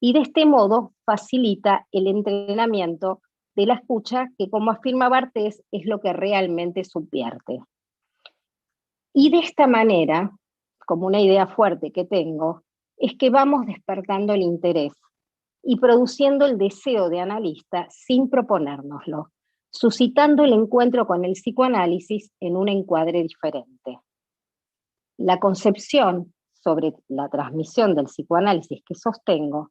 Y de este modo facilita el entrenamiento de la escucha, que como afirma Barthes, es lo que realmente subvierte. Y de esta manera, como una idea fuerte que tengo, es que vamos despertando el interés y produciendo el deseo de analista sin proponérnoslo, suscitando el encuentro con el psicoanálisis en un encuadre diferente. La concepción sobre la transmisión del psicoanálisis que sostengo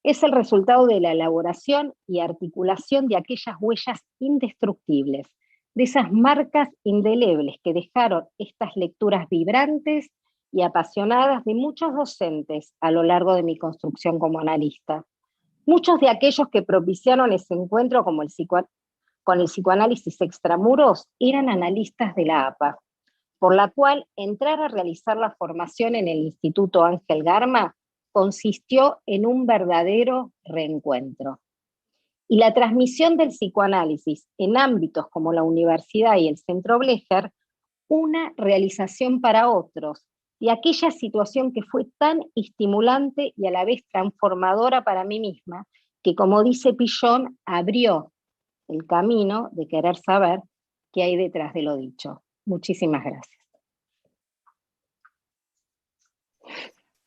es el resultado de la elaboración y articulación de aquellas huellas indestructibles, de esas marcas indelebles que dejaron estas lecturas vibrantes y apasionadas de muchos docentes a lo largo de mi construcción como analista. Muchos de aquellos que propiciaron ese encuentro con el psicoanálisis extramuros eran analistas de la APA, por la cual entrar a realizar la formación en el Instituto Ángel Garma consistió en un verdadero reencuentro. Y la transmisión del psicoanálisis en ámbitos como la universidad y el Centro Blecher, una realización para otros, de aquella situación que fue tan estimulante y a la vez transformadora para mí misma, que como dice Pichon, abrió el camino de querer saber qué hay detrás de lo dicho. Muchísimas gracias.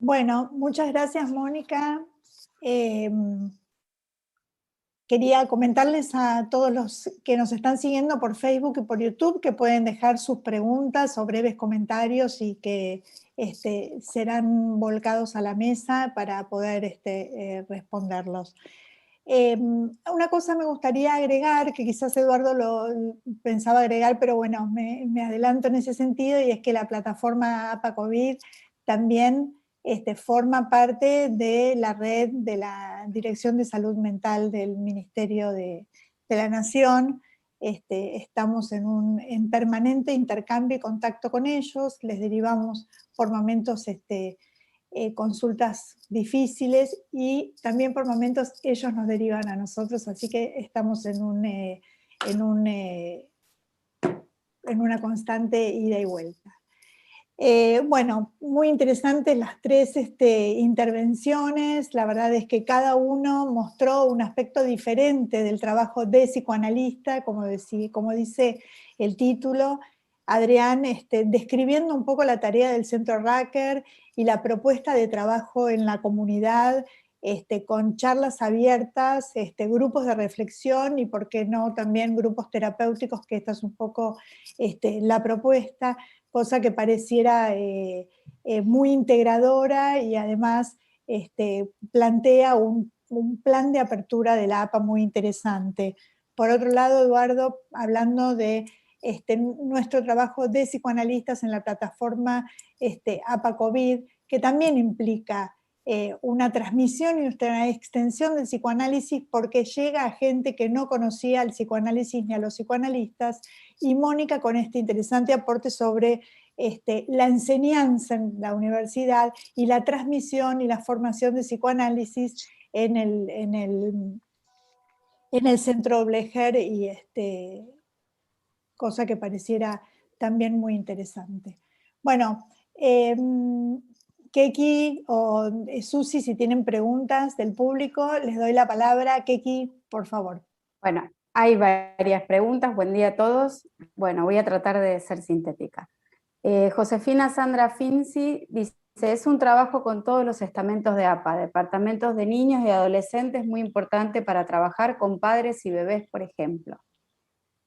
Bueno, muchas gracias, Mónica. Quería comentarles a todos los que nos están siguiendo por Facebook y por YouTube que pueden dejar sus preguntas o breves comentarios y que serán volcados a la mesa para poder responderlos. Una cosa me gustaría agregar, que quizás Eduardo lo pensaba agregar, pero bueno, me adelanto en ese sentido, y es que la plataforma APA COVID también forma parte de la red de la Dirección de Salud Mental del Ministerio de la Nación. Estamos en permanente intercambio y contacto con ellos, les derivamos por momentos consultas difíciles y también por momentos ellos nos derivan a nosotros, así que estamos en una constante ida y vuelta. Bueno, muy interesantes las tres intervenciones, la verdad es que cada uno mostró un aspecto diferente del trabajo de psicoanalista, como dice el título. Adrián describiendo un poco la tarea del Centro Racker y la propuesta de trabajo en la comunidad, con charlas abiertas, grupos de reflexión y, por qué no, también grupos terapéuticos, que esta es un poco la propuesta, cosa que pareciera muy integradora y además plantea un plan de apertura de la APA muy interesante. Por otro lado, Eduardo, hablando de nuestro trabajo de psicoanalistas en la plataforma APA COVID, que también implica una transmisión y una extensión del psicoanálisis porque llega a gente que no conocía al psicoanálisis ni a los psicoanalistas, y Mónica con este interesante aporte sobre la enseñanza en la universidad y la transmisión y la formación de psicoanálisis en el Centro Blecher, y cosa que pareciera también muy interesante. Bueno, Keki o Susi, si tienen preguntas del público, les doy la palabra. Keki, por favor. Bueno, hay varias preguntas. Buen día a todos. Bueno, voy a tratar de ser sintética. Josefina Sandra Finzi dice: es un trabajo con todos los estamentos de APA, departamentos de niños y adolescentes, muy importante para trabajar con padres y bebés, por ejemplo.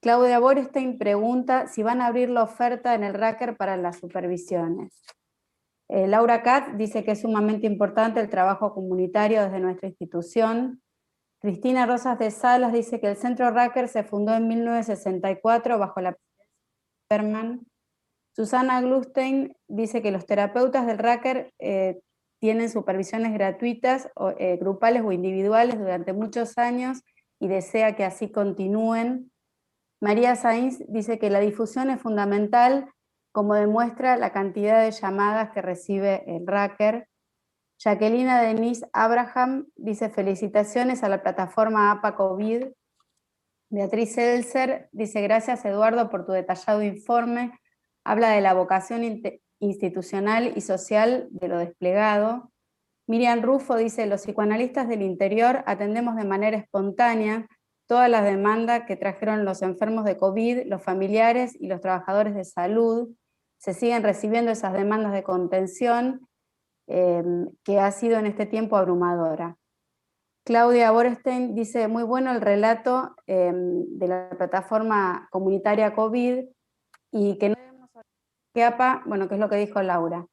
Claudia Borestein pregunta si van a abrir la oferta en el Racker para las supervisiones. Laura Katz dice que es sumamente importante el trabajo comunitario desde nuestra institución. Cristina Rosas de Salas dice que el Centro Racker se fundó en 1964 bajo la presidencia de Berman. Susana Glustein dice que los terapeutas del Racker tienen supervisiones gratuitas, grupales o individuales durante muchos años y desea que así continúen. María Sainz dice que la difusión es fundamental, como demuestra la cantidad de llamadas que recibe el Racker. Jacquelina Denise Abraham dice: felicitaciones a la plataforma APA COVID. Beatriz Elser dice: gracias, Eduardo, por tu detallado informe. Habla de la vocación institucional y social de lo desplegado. Miriam Rufo dice: los psicoanalistas del interior atendemos de manera espontánea todas las demandas que trajeron los enfermos de COVID, los familiares y los trabajadores de salud. Se siguen recibiendo esas demandas de contención, que ha sido en este tiempo abrumadora. Claudia Borestein dice: muy bueno el relato de la plataforma comunitaria COVID, y que no debemos olvidar que APA, bueno, que es lo que dijo Laura,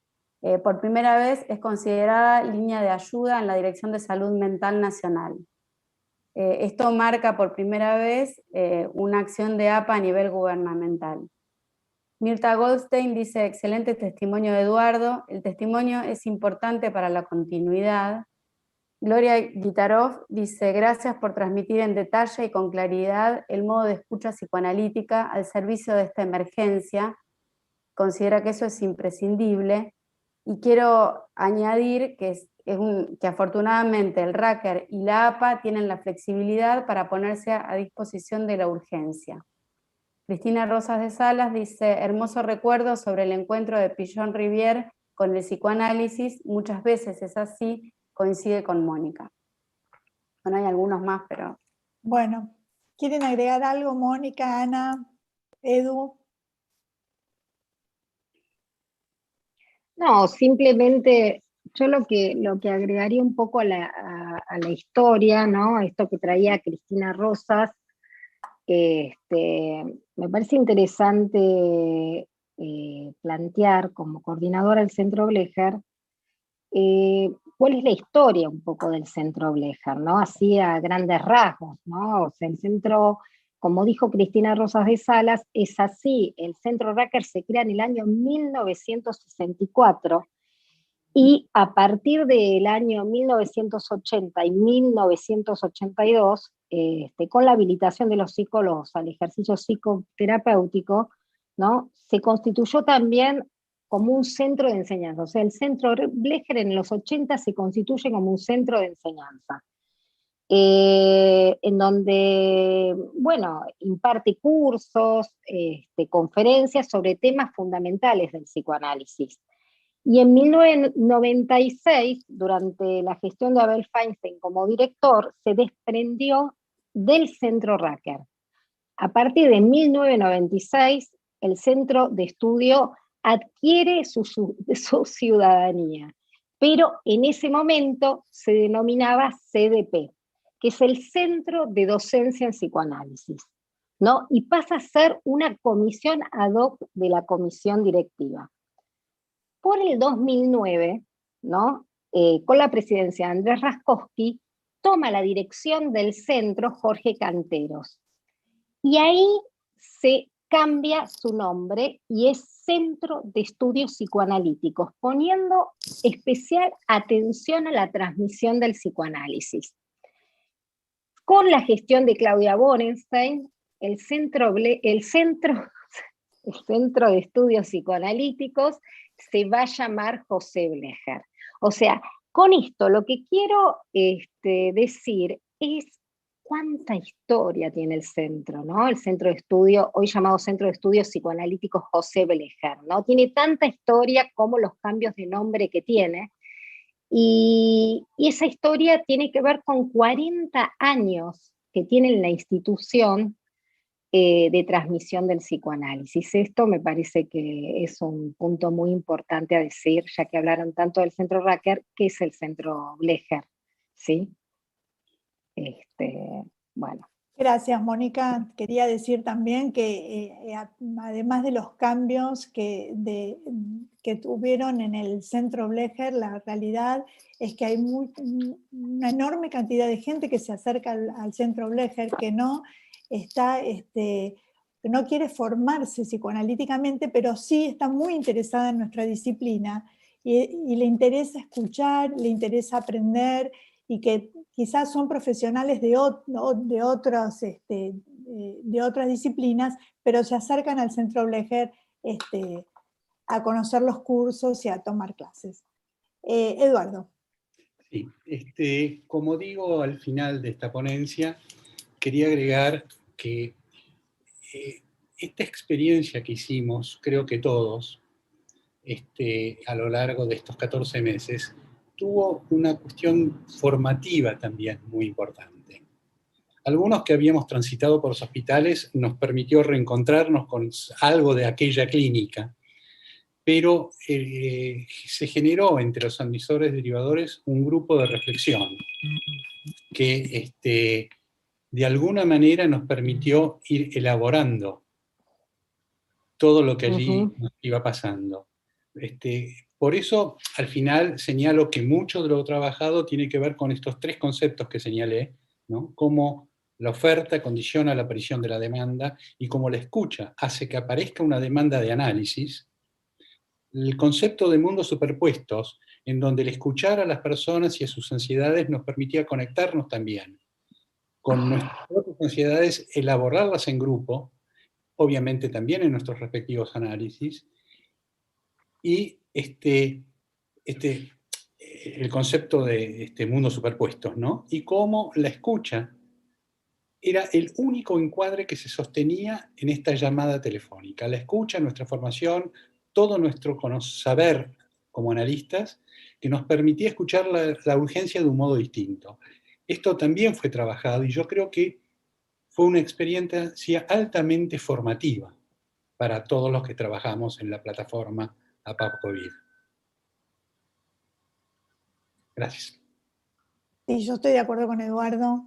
por primera vez es considerada línea de ayuda en la Dirección de Salud Mental Nacional. Esto marca por primera vez una acción de APA a nivel gubernamental. Mirta Goldstein dice: excelente testimonio de Eduardo, el testimonio es importante para la continuidad. Gloria Guitarov dice: gracias por transmitir en detalle y con claridad el modo de escucha psicoanalítica al servicio de esta emergencia. Considera que eso es imprescindible. Y quiero añadir que afortunadamente el Racker y la APA tienen la flexibilidad para ponerse a disposición de la urgencia. Cristina Rosas de Salas dice: hermoso recuerdo sobre el encuentro de Pichon Rivière con el psicoanálisis, muchas veces es así, coincide con Mónica. Bueno, hay algunos más, pero... Bueno, ¿quieren agregar algo, Mónica, Ana, Edu? No, simplemente yo lo que agregaría un poco a la historia, ¿no? Esto que traía Cristina Rosas, me parece interesante plantear como coordinadora del Centro Blecher cuál es la historia un poco del Centro Blecher, ¿no? Así a grandes rasgos, ¿no? O sea, el centro, como dijo Cristina Rosas de Salas, es así: el Centro Racker se crea en el año 1964 Y a partir del año 1980 y 1982, con la habilitación de los psicólogos al ejercicio psicoterapéutico, ¿no?, se constituyó también como un centro de enseñanza. O sea, el centro Blecher en los 80 se constituye como un centro de enseñanza, en donde, bueno, imparte cursos, conferencias sobre temas fundamentales del psicoanálisis. Y en 1996, durante la gestión de Abel Feinstein como director, se desprendió del Centro Racker. A partir de 1996, el Centro de Estudio adquiere su ciudadanía, pero en ese momento se denominaba CDP, que es el Centro de Docencia en Psicoanálisis, ¿no? Y pasa a ser una comisión ad hoc de la comisión directiva. Por el 2009, ¿no?, con la presidencia de Andrés Raskowski, toma la dirección del centro Jorge Canteros. Y ahí se cambia su nombre y es Centro de Estudios Psicoanalíticos, poniendo especial atención a la transmisión del psicoanálisis. Con la gestión de Claudia Borenstein, el Centro de Estudios Psicoanalíticos se va a llamar José Blecher. O sea, con esto lo que quiero decir es cuánta historia tiene el centro, ¿no? El centro de estudio, hoy llamado Centro de Estudios Psicoanalíticos José Blecher, ¿no? Tiene tanta historia como los cambios de nombre que tiene, y esa historia tiene que ver con 40 años que tiene la institución de transmisión del psicoanálisis. Esto me parece que es un punto muy importante a decir, ya que hablaron tanto del Centro Racker, que es el Centro Blecher, ¿sí? Bueno. Gracias, Mónica. Quería decir también que además de los cambios que tuvieron en el Centro Blecher, la realidad es que hay una enorme cantidad de gente que se acerca al Centro Blecher que no está, que no quiere formarse psicoanalíticamente, pero sí está muy interesada en nuestra disciplina y le interesa escuchar, le interesa aprender, y que quizás son profesionales de otras disciplinas, pero se acercan al Centro Blecher a conocer los cursos y a tomar clases. Eduardo. Sí, como digo al final de esta ponencia, quería agregar que esta experiencia que hicimos, creo que todos, a lo largo de estos 14 meses, tuvo una cuestión formativa también muy importante. Algunos que habíamos transitado por los hospitales nos permitió reencontrarnos con algo de aquella clínica, pero se generó entre los admisores derivadores un grupo de reflexión que de alguna manera nos permitió ir elaborando todo lo que allí nos iba pasando. Por eso, al final, señalo que mucho de lo trabajado tiene que ver con estos tres conceptos que señalé, ¿no? Cómo la oferta condiciona la aparición de la demanda y cómo la escucha hace que aparezca una demanda de análisis. El concepto de mundos superpuestos, en donde el escuchar a las personas y a sus ansiedades nos permitía conectarnos también con nuestras propias ansiedades, elaborarlas en grupo, obviamente también en nuestros respectivos análisis, y el concepto de mundos superpuestos, ¿no? Y cómo la escucha era el único encuadre que se sostenía en esta llamada telefónica. La escucha, nuestra formación, todo nuestro saber como analistas, que nos permitía escuchar la urgencia de un modo distinto. Esto también fue trabajado y yo creo que fue una experiencia altamente formativa para todos los que trabajamos en la plataforma APAP COVID. Gracias. Sí, yo estoy de acuerdo con Eduardo.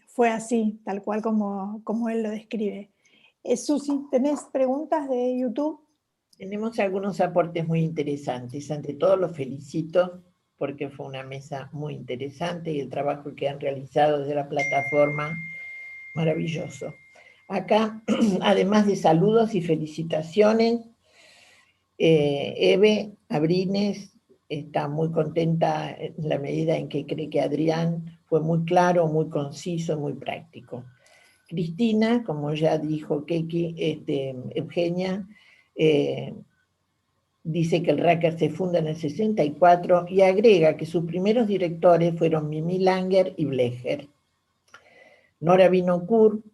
Fue así, tal cual como él lo describe. Susi, ¿tenés preguntas de YouTube? Tenemos algunos aportes muy interesantes. Ante todo, los felicito porque fue una mesa muy interesante y el trabajo que han realizado desde la plataforma, maravilloso. Acá, además de saludos y felicitaciones, Eve Abrines está muy contenta en la medida en que cree que Adrián fue muy claro, muy conciso, muy práctico. Cristina, como ya dijo Keki, Eugenia, dice que el Racker se funda en el 64 y agrega que sus primeros directores fueron Mimi Langer y Blecher. Nora Vinocourt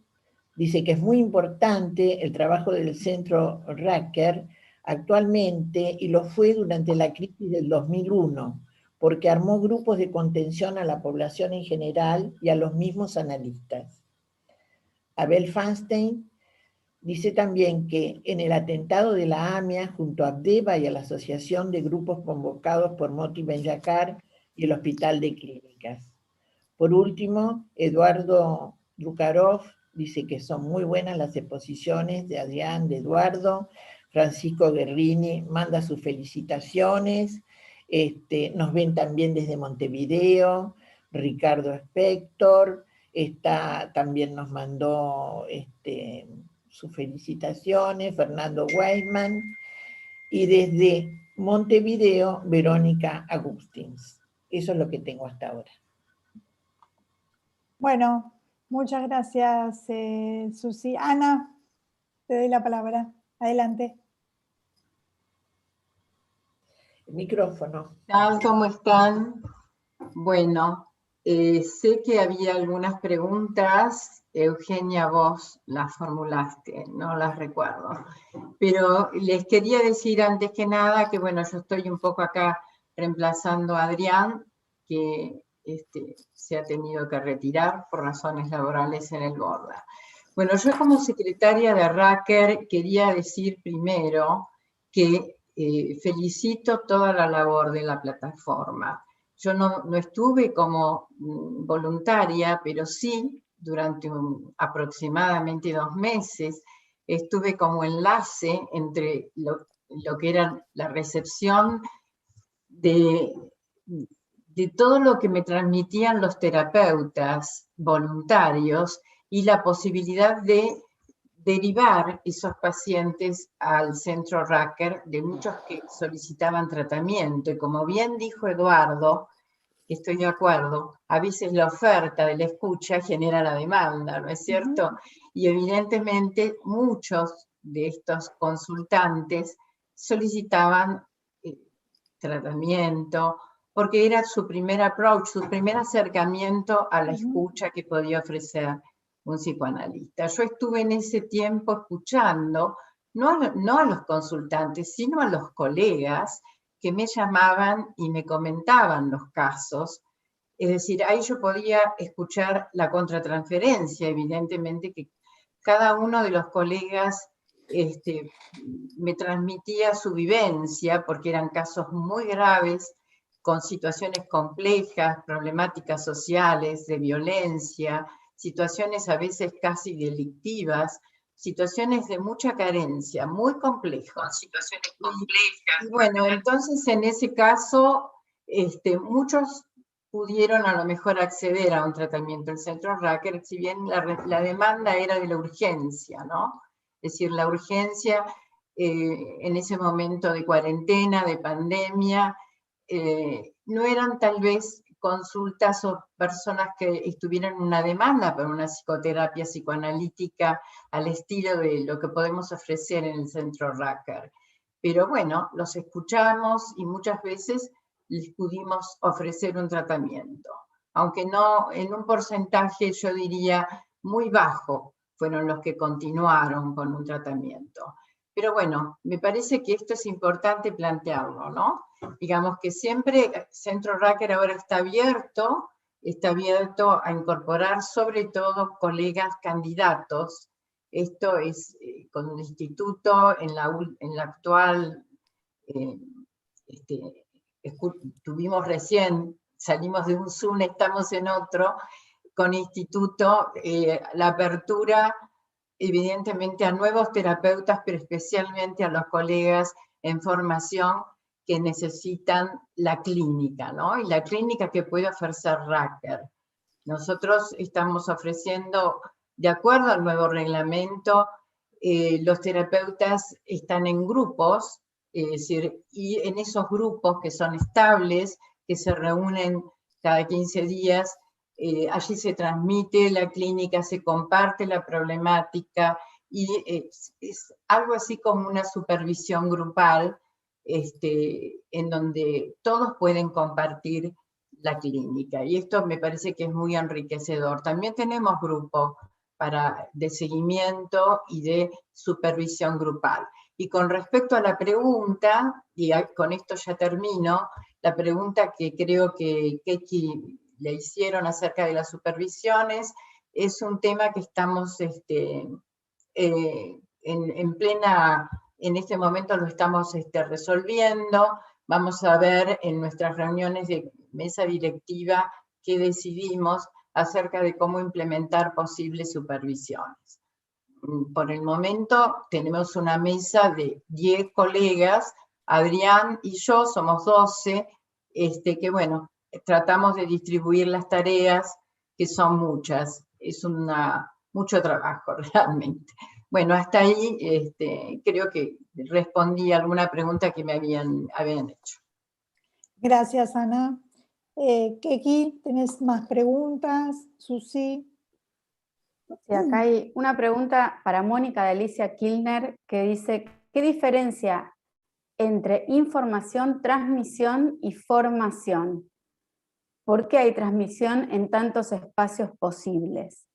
dice que es muy importante el trabajo del Centro Racker actualmente, y lo fue durante la crisis del 2001, porque armó grupos de contención a la población en general y a los mismos analistas. Abel Feinstein dice también que en el atentado de la AMIA, junto a Abdeva y a la Asociación de Grupos convocados por Moti Ben-Yakar y el Hospital de Clínicas. Por último, Eduardo Lukarov dice que son muy buenas las exposiciones de Adrián, de Eduardo. Francisco Guerrini manda sus felicitaciones. Nos ven también desde Montevideo. Ricardo Spector también nos mandó sus felicitaciones. Fernando Weisman. Y desde Montevideo, Verónica Agustins. Eso es lo que tengo hasta ahora. Bueno, muchas gracias, Susi. Ana, te doy la palabra. Adelante. El micrófono. ¿Cómo están? Bueno, sé que había algunas preguntas. Eugenia, vos las formulaste, no las recuerdo. Pero les quería decir antes que nada que, bueno, yo estoy un poco acá reemplazando a Adrián, que se ha tenido que retirar por razones laborales en el Borda. Bueno, yo como secretaria de Racker quería decir primero que felicito toda la labor de la plataforma. Yo no estuve como voluntaria, pero sí durante aproximadamente 2 meses estuve como enlace entre lo que era la recepción de todo lo que me transmitían los terapeutas voluntarios y la posibilidad de derivar esos pacientes al centro Racker, de muchos que solicitaban tratamiento. Y como bien dijo Eduardo, que estoy de acuerdo, a veces la oferta de la escucha genera la demanda, ¿no es cierto? Y evidentemente muchos de estos consultantes solicitaban tratamiento, porque era su primer approach, su primer acercamiento a la escucha que podía ofrecer un psicoanalista. Yo estuve en ese tiempo escuchando, no a los consultantes, sino a los colegas que me llamaban y me comentaban los casos. Es decir, ahí yo podía escuchar la contratransferencia, evidentemente que cada uno de los colegas me transmitía su vivencia, porque eran casos muy graves, con situaciones complejas, problemáticas sociales, de violencia, situaciones a veces casi delictivas, situaciones de mucha carencia, muy complejas. Situaciones complejas. Y bueno, entonces en ese caso, muchos pudieron a lo mejor acceder a un tratamiento en centro Racker, si bien la demanda era de la urgencia, ¿no? Es decir, la urgencia en ese momento de cuarentena, de pandemia, no eran tal vez consultas o personas que estuvieran en una demanda para una psicoterapia psicoanalítica al estilo de lo que podemos ofrecer en el centro Racker. Pero bueno, los escuchamos y muchas veces les pudimos ofrecer un tratamiento, aunque no en un porcentaje, yo diría, muy bajo, fueron los que continuaron con un tratamiento. Pero bueno, me parece que esto es importante plantearlo, ¿no? Digamos que siempre Centro Racker ahora está abierto a incorporar sobre todo colegas candidatos. Esto es con el instituto, en la actual, tuvimos recién, salimos de un Zoom, estamos en otro, con instituto, la apertura evidentemente a nuevos terapeutas, pero especialmente a los colegas en formación que necesitan la clínica, ¿no? Y la clínica que puede ofrecer Racker. Nosotros estamos ofreciendo, de acuerdo al nuevo reglamento, los terapeutas están en grupos Es decir, y en esos grupos que son estables, que se reúnen cada 15 días, allí se transmite la clínica, se comparte la problemática, y es algo así como una supervisión grupal, en donde todos pueden compartir la clínica. Y esto me parece que es muy enriquecedor. También tenemos grupos de seguimiento y de supervisión grupal. Y con respecto a la pregunta, y con esto ya termino, la pregunta que creo que Keki le hicieron acerca de las supervisiones, es un tema que estamos en este momento lo estamos resolviendo. Vamos a ver en nuestras reuniones de mesa directiva qué decidimos acerca de cómo implementar posibles supervisiones. Por el momento tenemos una mesa de 10 colegas, Adrián y yo somos 12, que bueno, tratamos de distribuir las tareas, que son muchas, es mucho trabajo realmente. Bueno, hasta ahí creo que respondí a alguna pregunta que me habían hecho. Gracias, Ana. Keki, ¿tenés más preguntas? Susi. Sí, acá hay una pregunta para Mónica de Alicia Kilner que dice, ¿qué diferencia entre información, transmisión y formación? ¿Por qué hay transmisión en tantos espacios posibles?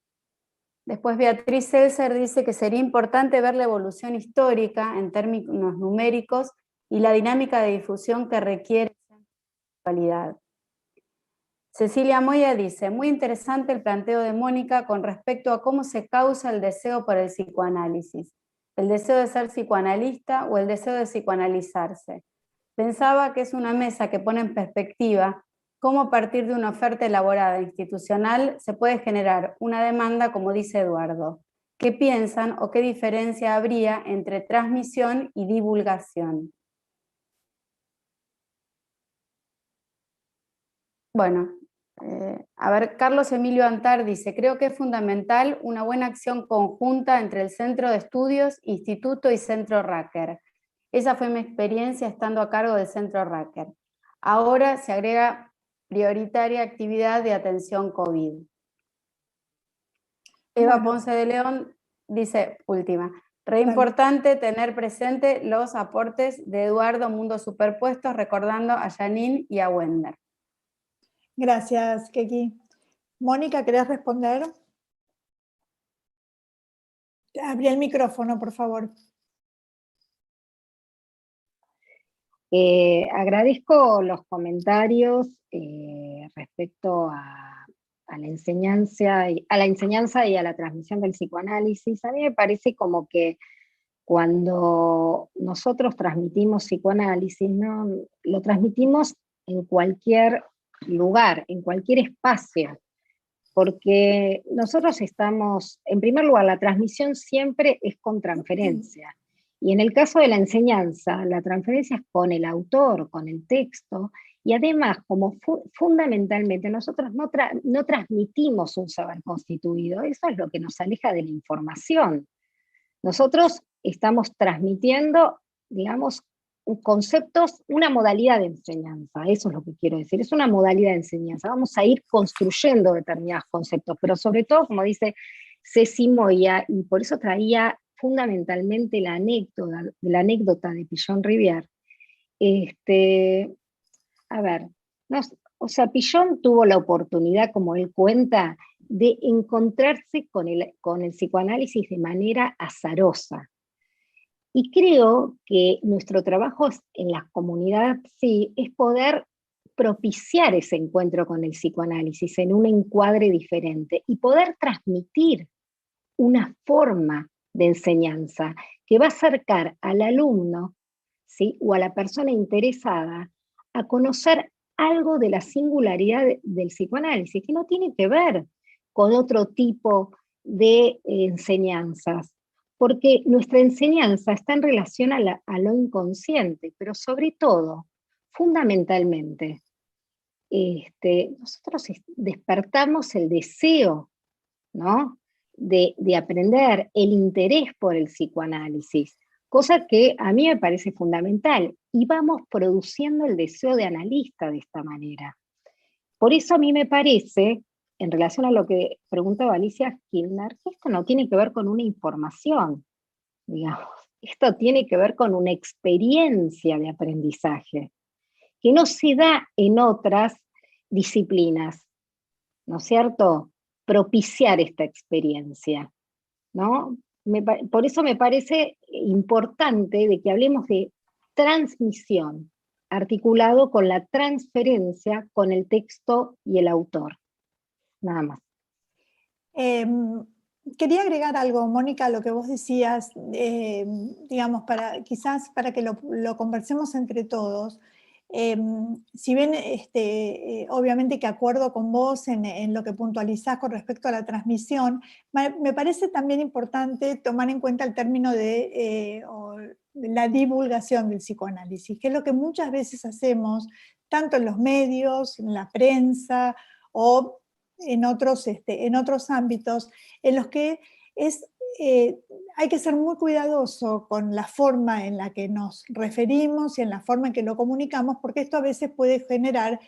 Después Beatriz Celser dice que sería importante ver la evolución histórica en términos numéricos y la dinámica de difusión que requiere la actualidad. Cecilia Moya dice, muy interesante el planteo de Mónica con respecto a cómo se causa el deseo por el psicoanálisis, el deseo de ser psicoanalista o el deseo de psicoanalizarse. Pensaba que es una mesa que pone en perspectiva cómo a partir de una oferta elaborada institucional se puede generar una demanda, como dice Eduardo. ¿Qué piensan o qué diferencia habría entre transmisión y divulgación? Bueno, a ver, Carlos Emilio Antar dice, creo que es fundamental una buena acción conjunta entre el Centro de Estudios, Instituto y Centro Racker. Esa fue mi experiencia estando a cargo del Centro Racker. Ahora se agrega prioritaria actividad de atención COVID. Eva Ponce de León dice, última, re importante tener presente los aportes de Eduardo Mundos Superpuestos, recordando a Janine y a Wender. Gracias, Keki. Mónica, ¿querés responder? Abrí el micrófono, por favor. Agradezco los comentarios respecto a la enseñanza y a la transmisión del psicoanálisis. A mí me parece como que cuando nosotros transmitimos psicoanálisis, ¿no? Lo transmitimos en cualquier lugar, en cualquier espacio, porque nosotros estamos, en primer lugar, la transmisión siempre es con transferencia, y en el caso de la enseñanza, la transferencia es con el autor, con el texto, y además, como fundamentalmente nosotros no transmitimos un saber constituido, eso es lo que nos aleja de la información. Nosotros estamos transmitiendo, digamos, conceptos, una modalidad de enseñanza, eso es lo que quiero decir, es una modalidad de enseñanza, vamos a ir construyendo determinados conceptos, pero sobre todo, como dice Ceci Moya, y por eso traía fundamentalmente la anécdota de Pillon Rivière, a ver, Pillon tuvo la oportunidad, como él cuenta, de encontrarse con el psicoanálisis de manera azarosa. Y creo que nuestro trabajo en la comunidad, sí, es poder propiciar ese encuentro con el psicoanálisis en un encuadre diferente y poder transmitir una forma de enseñanza que va a acercar al alumno, ¿sí?, o a la persona interesada a conocer algo de la singularidad del psicoanálisis, que no tiene que ver con otro tipo de enseñanzas, porque nuestra enseñanza está en relación a lo inconsciente, pero sobre todo, fundamentalmente, nosotros despertamos el deseo, ¿no?, de aprender, el interés por el psicoanálisis, cosa que a mí me parece fundamental, y vamos produciendo el deseo de analista de esta manera. Por eso a mí me parece, en relación a lo que preguntaba Alicia Kirchner, que esto no tiene que ver con una información, digamos, esto tiene que ver con una experiencia de aprendizaje, que no se da en otras disciplinas, ¿no es cierto? Propiciar esta experiencia, ¿no? Por eso me parece importante de que hablemos de transmisión, articulado con la transferencia con el texto y el autor. Nada más. Quería agregar algo, Mónica, a lo que vos decías, digamos, quizás para que lo conversemos entre todos. Si bien obviamente que acuerdo con vos en lo que puntualizás con respecto a la transmisión, me parece también importante tomar en cuenta el término de la divulgación del psicoanálisis, que es lo que muchas veces hacemos, tanto en los medios, en la prensa o en otros ámbitos, en los que hay que ser muy cuidadoso con la forma en la que nos referimos y en la forma en que lo comunicamos, porque esto a veces puede generar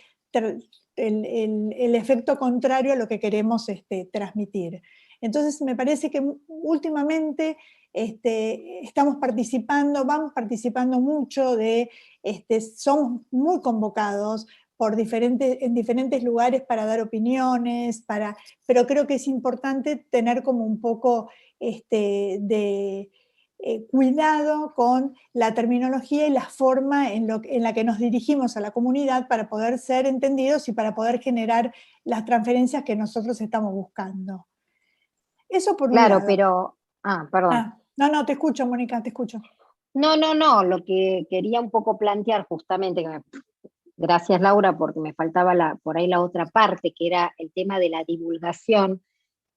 el efecto contrario a lo que queremos transmitir. Entonces me parece que últimamente vamos participando mucho somos muy convocados en diferentes lugares para dar opiniones, pero creo que es importante tener como un poco de cuidado con la terminología y la forma en la que nos dirigimos a la comunidad para poder ser entendidos y para poder generar las transferencias que nosotros estamos buscando. Eso por un lado. Claro, pero... perdón. No, te escucho, Mónica, te escucho. No, lo que quería un poco plantear justamente, gracias Laura, porque me faltaba por ahí la otra parte, que era el tema de la divulgación.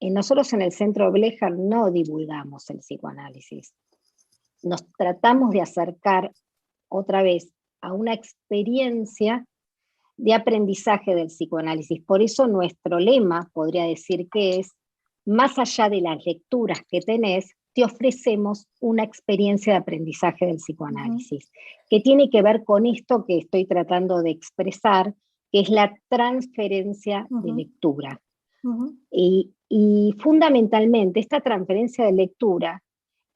Nosotros en el Centro Blecher no divulgamos el psicoanálisis. Nos tratamos de acercar otra vez a una experiencia de aprendizaje del psicoanálisis. Por eso nuestro lema, podría decir que es, más allá de las lecturas que tenés, te ofrecemos una experiencia de aprendizaje del psicoanálisis, que tiene que ver con esto que estoy tratando de expresar, que es la transferencia de lectura. Y fundamentalmente esta transferencia de lectura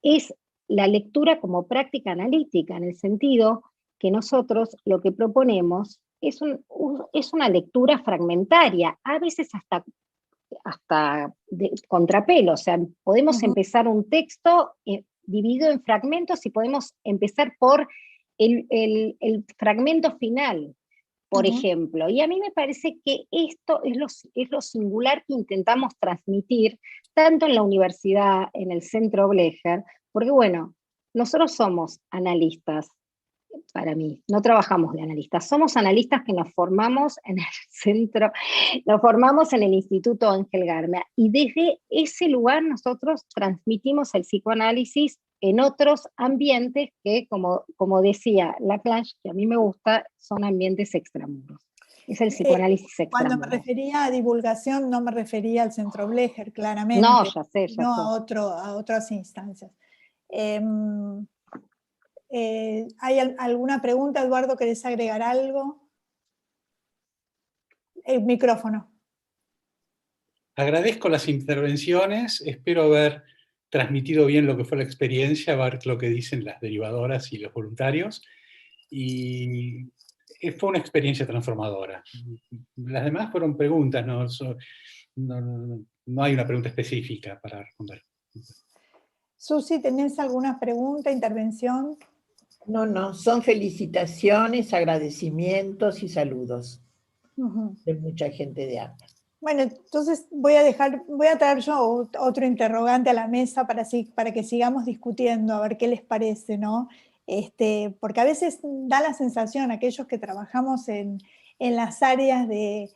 es la lectura como práctica analítica, en el sentido que nosotros lo que proponemos es una lectura fragmentaria, a veces hasta de contrapelo, o sea, podemos empezar un texto dividido en fragmentos y podemos empezar por el fragmento final, por ejemplo. Y a mí me parece que esto es lo singular que intentamos transmitir, tanto en la universidad, en el Centro Blecher, porque bueno, nosotros somos analistas, para mí, no trabajamos de analistas, somos analistas que nos formamos en el centro, nos formamos en el Instituto Ángel Garma, y desde ese lugar nosotros transmitimos el psicoanálisis en otros ambientes que, como decía Laclanche, que a mí me gusta, son ambientes extramuros. Es el psicoanálisis extramuros. Cuando me refería a divulgación, no me refería al Centro Blecher, claramente. No, ya sé. A otras instancias. ¿Hay alguna pregunta, Eduardo? ¿Querés agregar algo? El micrófono. Agradezco las intervenciones, espero haber transmitido bien lo que fue la experiencia, ver lo que dicen las derivadoras y los voluntarios, y fue una experiencia transformadora. Las demás fueron preguntas, no hay una pregunta específica para responder. Susi, ¿tenés alguna pregunta, intervención? No, son felicitaciones, agradecimientos y saludos de mucha gente de APA. Bueno, entonces voy a traer yo otro interrogante a la mesa para que sigamos discutiendo, a ver qué les parece, ¿no? Porque a veces da la sensación, aquellos que trabajamos en las áreas de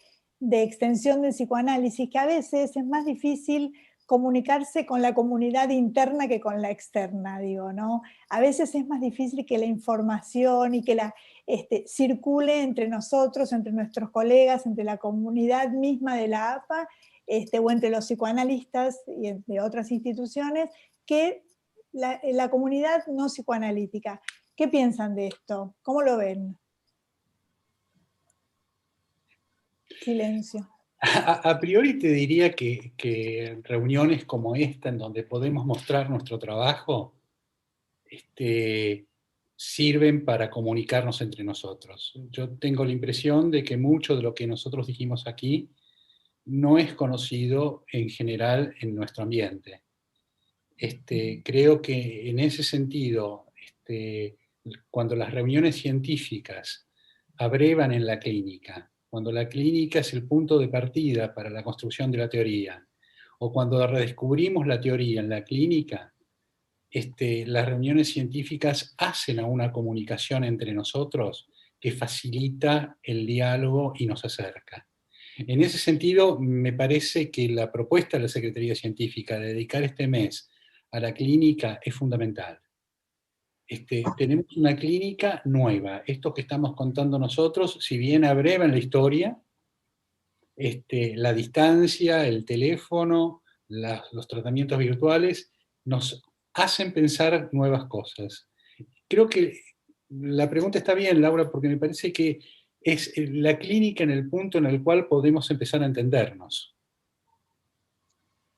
extensión del psicoanálisis, que a veces es más difícil comunicarse con la comunidad interna que con la externa, digo, ¿no? A veces es más difícil que la información y que circule entre nosotros, entre nuestros colegas, entre la comunidad misma de la APA, o entre los psicoanalistas y entre otras instituciones, que la comunidad no psicoanalítica. ¿Qué piensan de esto? ¿Cómo lo ven? Silencio. A priori te diría que reuniones como esta, en donde podemos mostrar nuestro trabajo, sirven para comunicarnos entre nosotros. Yo tengo la impresión de que mucho de lo que nosotros dijimos aquí no es conocido en general en nuestro ambiente. Creo que en ese sentido, cuando las reuniones científicas abrevan en la clínica, cuando la clínica es el punto de partida para la construcción de la teoría, o cuando redescubrimos la teoría en la clínica, las reuniones científicas hacen a una comunicación entre nosotros que facilita el diálogo y nos acerca. En ese sentido, me parece que la propuesta de la Secretaría Científica de dedicar este mes a la clínica es fundamental. Tenemos una clínica nueva. Esto que estamos contando nosotros, si bien abreva en la historia, la distancia, el teléfono, los tratamientos virtuales, nos hacen pensar nuevas cosas. Creo que la pregunta está bien, Laura, porque me parece que es la clínica en el punto en el cual podemos empezar a entendernos.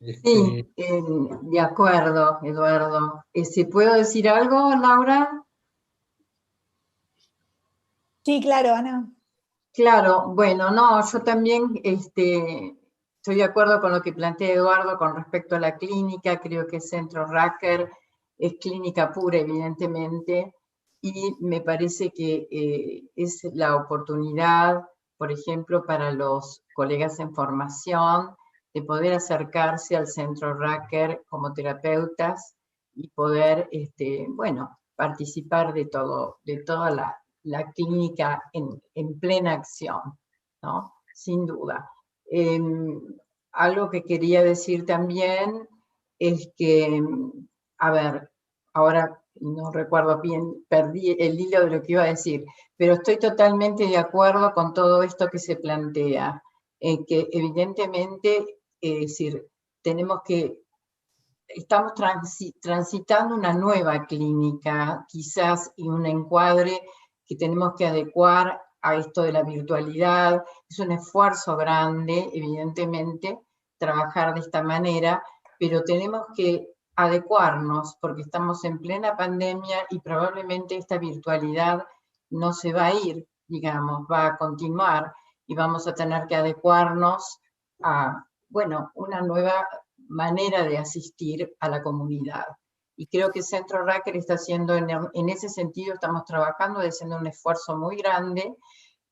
Sí, de acuerdo, Eduardo. ¿Si puedo decir algo, Laura? Sí, claro, Ana. Claro, bueno, no, yo también estoy de acuerdo con lo que plantea Eduardo con respecto a la clínica. Creo que Centro Racker es clínica pura, evidentemente, y me parece que es la oportunidad, por ejemplo, para los colegas en formación, de poder acercarse al Centro Racker como terapeutas y poder, bueno, participar de toda la clínica en plena acción, ¿no? Sin duda. Algo que quería decir también es que, a ver, ahora no recuerdo bien, perdí el hilo de lo que iba a decir, pero estoy totalmente de acuerdo con todo esto que se plantea, que evidentemente, es decir, estamos transitando una nueva clínica, quizás, y un encuadre que tenemos que adecuar a esto de la virtualidad. Es un esfuerzo grande, evidentemente, trabajar de esta manera, pero tenemos que adecuarnos porque estamos en plena pandemia y probablemente esta virtualidad no se va a ir, digamos, va a continuar y vamos a tener que adecuarnos a, bueno, una nueva manera de asistir a la comunidad. Y creo que Centro Racker está haciendo, en ese sentido, estamos trabajando, haciendo un esfuerzo muy grande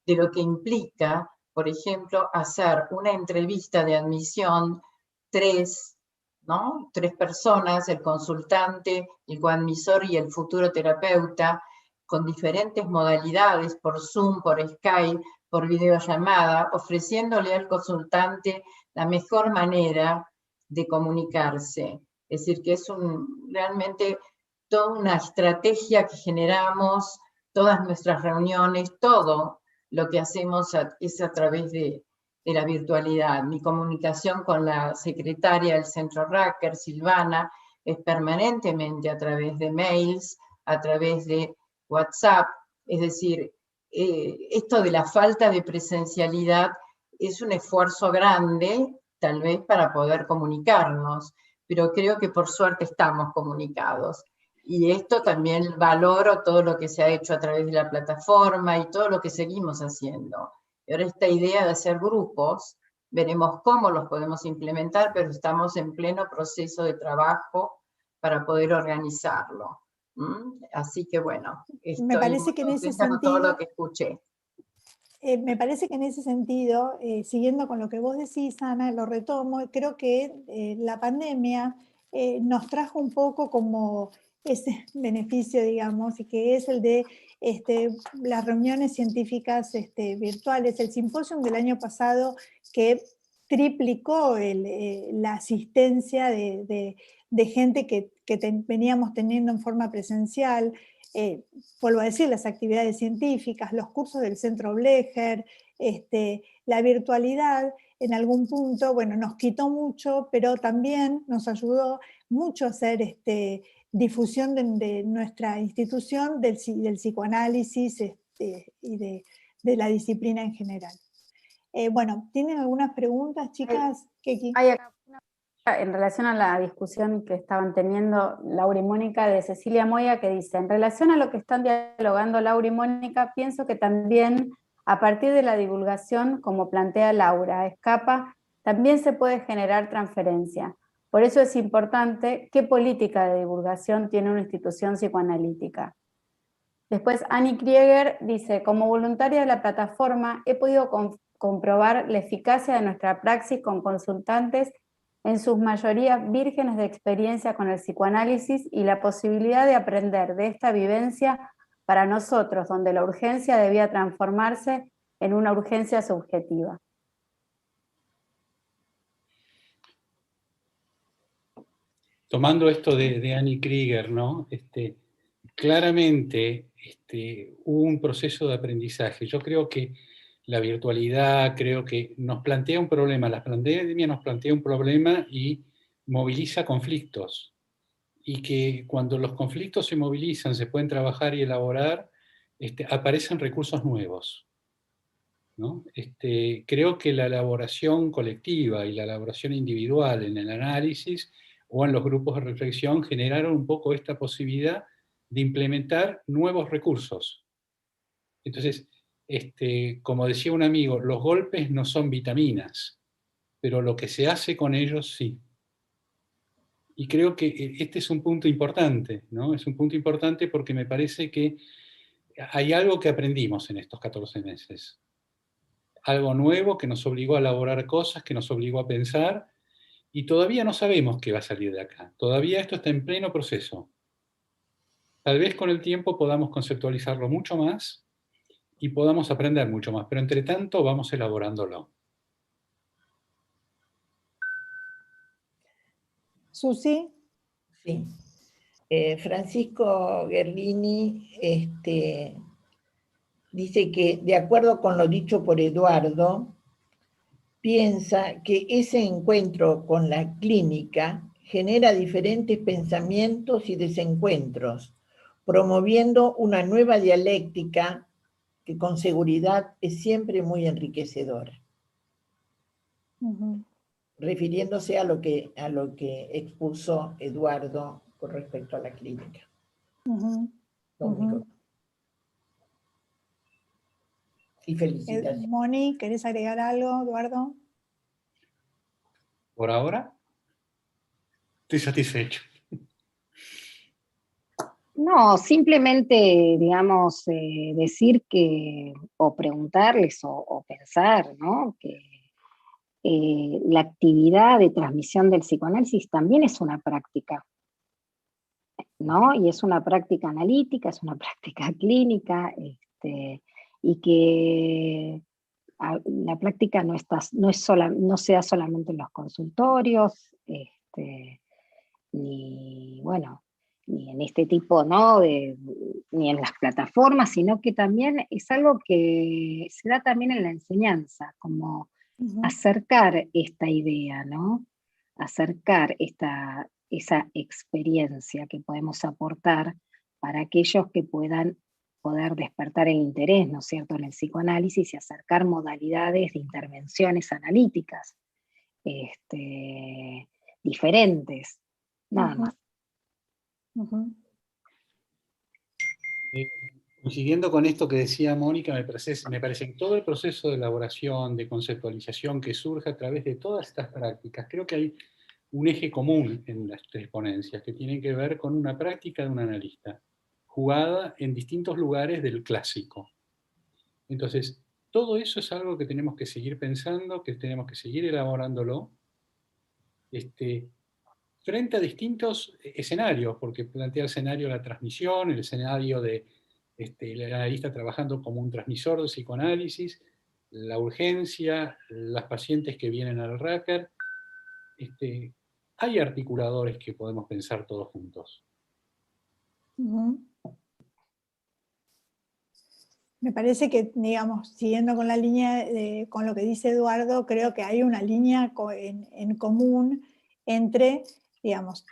de lo que implica, por ejemplo, hacer una entrevista de admisión, tres personas, el consultante, el coadmisor y el futuro terapeuta, con diferentes modalidades, por Zoom, por Skype, por videollamada, ofreciéndole al consultante la mejor manera de comunicarse. Es decir, que es realmente toda una estrategia que generamos, todas nuestras reuniones, todo lo que hacemos es a través de la virtualidad. Mi comunicación con la secretaria del Centro Racker, Silvana, es permanentemente a través de mails, a través de WhatsApp. Es decir, esto de la falta de presencialidad es un esfuerzo grande, tal vez para poder comunicarnos, pero creo que por suerte estamos comunicados. Y esto también valoro todo lo que se ha hecho a través de la plataforma y todo lo que seguimos haciendo. Y ahora esta idea de hacer grupos, veremos cómo los podemos implementar, pero estamos en pleno proceso de trabajo para poder organizarlo. Así que bueno, me parece que en ese sentido, todo lo que escuché. Me parece que en ese sentido, siguiendo con lo que vos decís, Ana, lo retomo, creo que la pandemia nos trajo un poco como ese beneficio, digamos, y que es el de las reuniones científicas virtuales, el simposio del año pasado que triplicó la asistencia de gente que veníamos teniendo en forma presencial. Vuelvo a decir, las actividades científicas, los cursos del Centro Blecher, la virtualidad en algún punto, bueno, nos quitó mucho, pero también nos ayudó mucho a hacer difusión de nuestra institución del psicoanálisis y de la disciplina en general. Bueno, ¿tienen algunas preguntas, chicas? Hay acá una pregunta en relación a la discusión que estaban teniendo Laura y Mónica, de Cecilia Moya, que dice: en relación a lo que están dialogando Laura y Mónica, pienso que también a partir de la divulgación, como plantea Laura Escapa, también se puede generar transferencia. Por eso es importante qué política de divulgación tiene una institución psicoanalítica. Después Annie Krieger dice: como voluntaria de la plataforma he podido comprobar la eficacia de nuestra praxis con consultantes, en su mayoría vírgenes de experiencia con el psicoanálisis, y la posibilidad de aprender de esta vivencia para nosotros, donde la urgencia debía transformarse en una urgencia subjetiva. Tomando esto de Annie Krieger, ¿no? Claramente hubo un proceso de aprendizaje. Yo creo que la virtualidad, creo que nos plantea un problema, la pandemia nos plantea un problema y moviliza conflictos. Y que cuando los conflictos se movilizan, se pueden trabajar y elaborar, aparecen recursos nuevos, ¿no? Creo que la elaboración colectiva y la elaboración individual en el análisis o en los grupos de reflexión generaron un poco esta posibilidad de implementar nuevos recursos. Entonces, como decía un amigo, los golpes no son vitaminas, pero lo que se hace con ellos sí. Y creo que este es un punto importante, ¿no? Es un punto importante porque me parece que hay algo que aprendimos en estos 14 meses. Algo nuevo que nos obligó a elaborar cosas, que nos obligó a pensar, y todavía no sabemos qué va a salir de acá. Todavía esto está en pleno proceso. Tal vez con el tiempo podamos conceptualizarlo mucho más y podamos aprender mucho más, pero entre tanto vamos elaborándolo. ¿Susi? Sí. Francisco Gerlini dice que, de acuerdo con lo dicho por Eduardo, piensa que ese encuentro con la clínica genera diferentes pensamientos y desencuentros, promoviendo una nueva dialéctica que con seguridad es siempre muy enriquecedora. Refiriéndose a lo que expuso Eduardo con respecto a la clínica. Y felicitaciones. Moni, ¿querés agregar algo, Eduardo? Por ahora, estoy satisfecho. No, simplemente, digamos, decir que, o preguntarles, o pensar, ¿no? Que la actividad de transmisión del psicoanálisis también es una práctica, ¿no? Y es una práctica analítica, es una práctica clínica, y que la práctica no se da solamente en los consultorios, ni, bueno, ni en este tipo, ¿no? Ni en las plataformas, sino que también es algo que se da también en la enseñanza, como acercar esta idea, ¿no? Acercar esa experiencia que podemos aportar para aquellos que puedan poder despertar el interés, ¿no es cierto?, en el psicoanálisis, y acercar modalidades de intervenciones analíticas diferentes, nada más. Siguiendo con esto que decía Mónica, me parece que todo el proceso de elaboración, de conceptualización que surge a través de todas estas prácticas, creo que hay un eje común en las tres ponencias que tiene que ver con una práctica de un analista, jugada en distintos lugares del clásico. Entonces, todo eso es algo que tenemos que seguir pensando, que tenemos que seguir elaborándolo, frente a distintos escenarios, porque plantea el escenario de la transmisión, el escenario de el analista trabajando como un transmisor de psicoanálisis, la urgencia, las pacientes que vienen al RACAR. Hay articuladores que podemos pensar todos juntos. Me parece que, digamos, siguiendo con la línea, con lo que dice Eduardo, creo que hay una línea en común entre, digamos,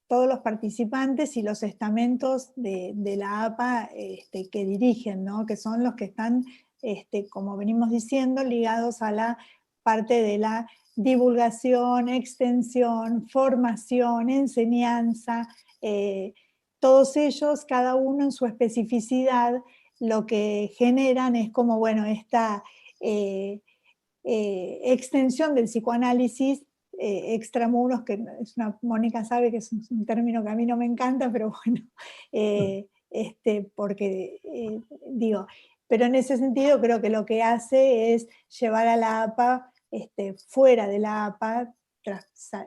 todos los participantes y los estamentos de la APA que dirigen, ¿no? Que son los que están, como venimos diciendo, ligados a la parte de la divulgación, extensión, formación, enseñanza, todos ellos, cada uno en su especificidad, lo que generan es como, bueno, esta extensión del psicoanálisis extramuros, que Mónica sabe que es un término que a mí no me encanta, pero bueno, porque digo, pero en ese sentido creo que lo que hace es llevar a la APA fuera de la APA,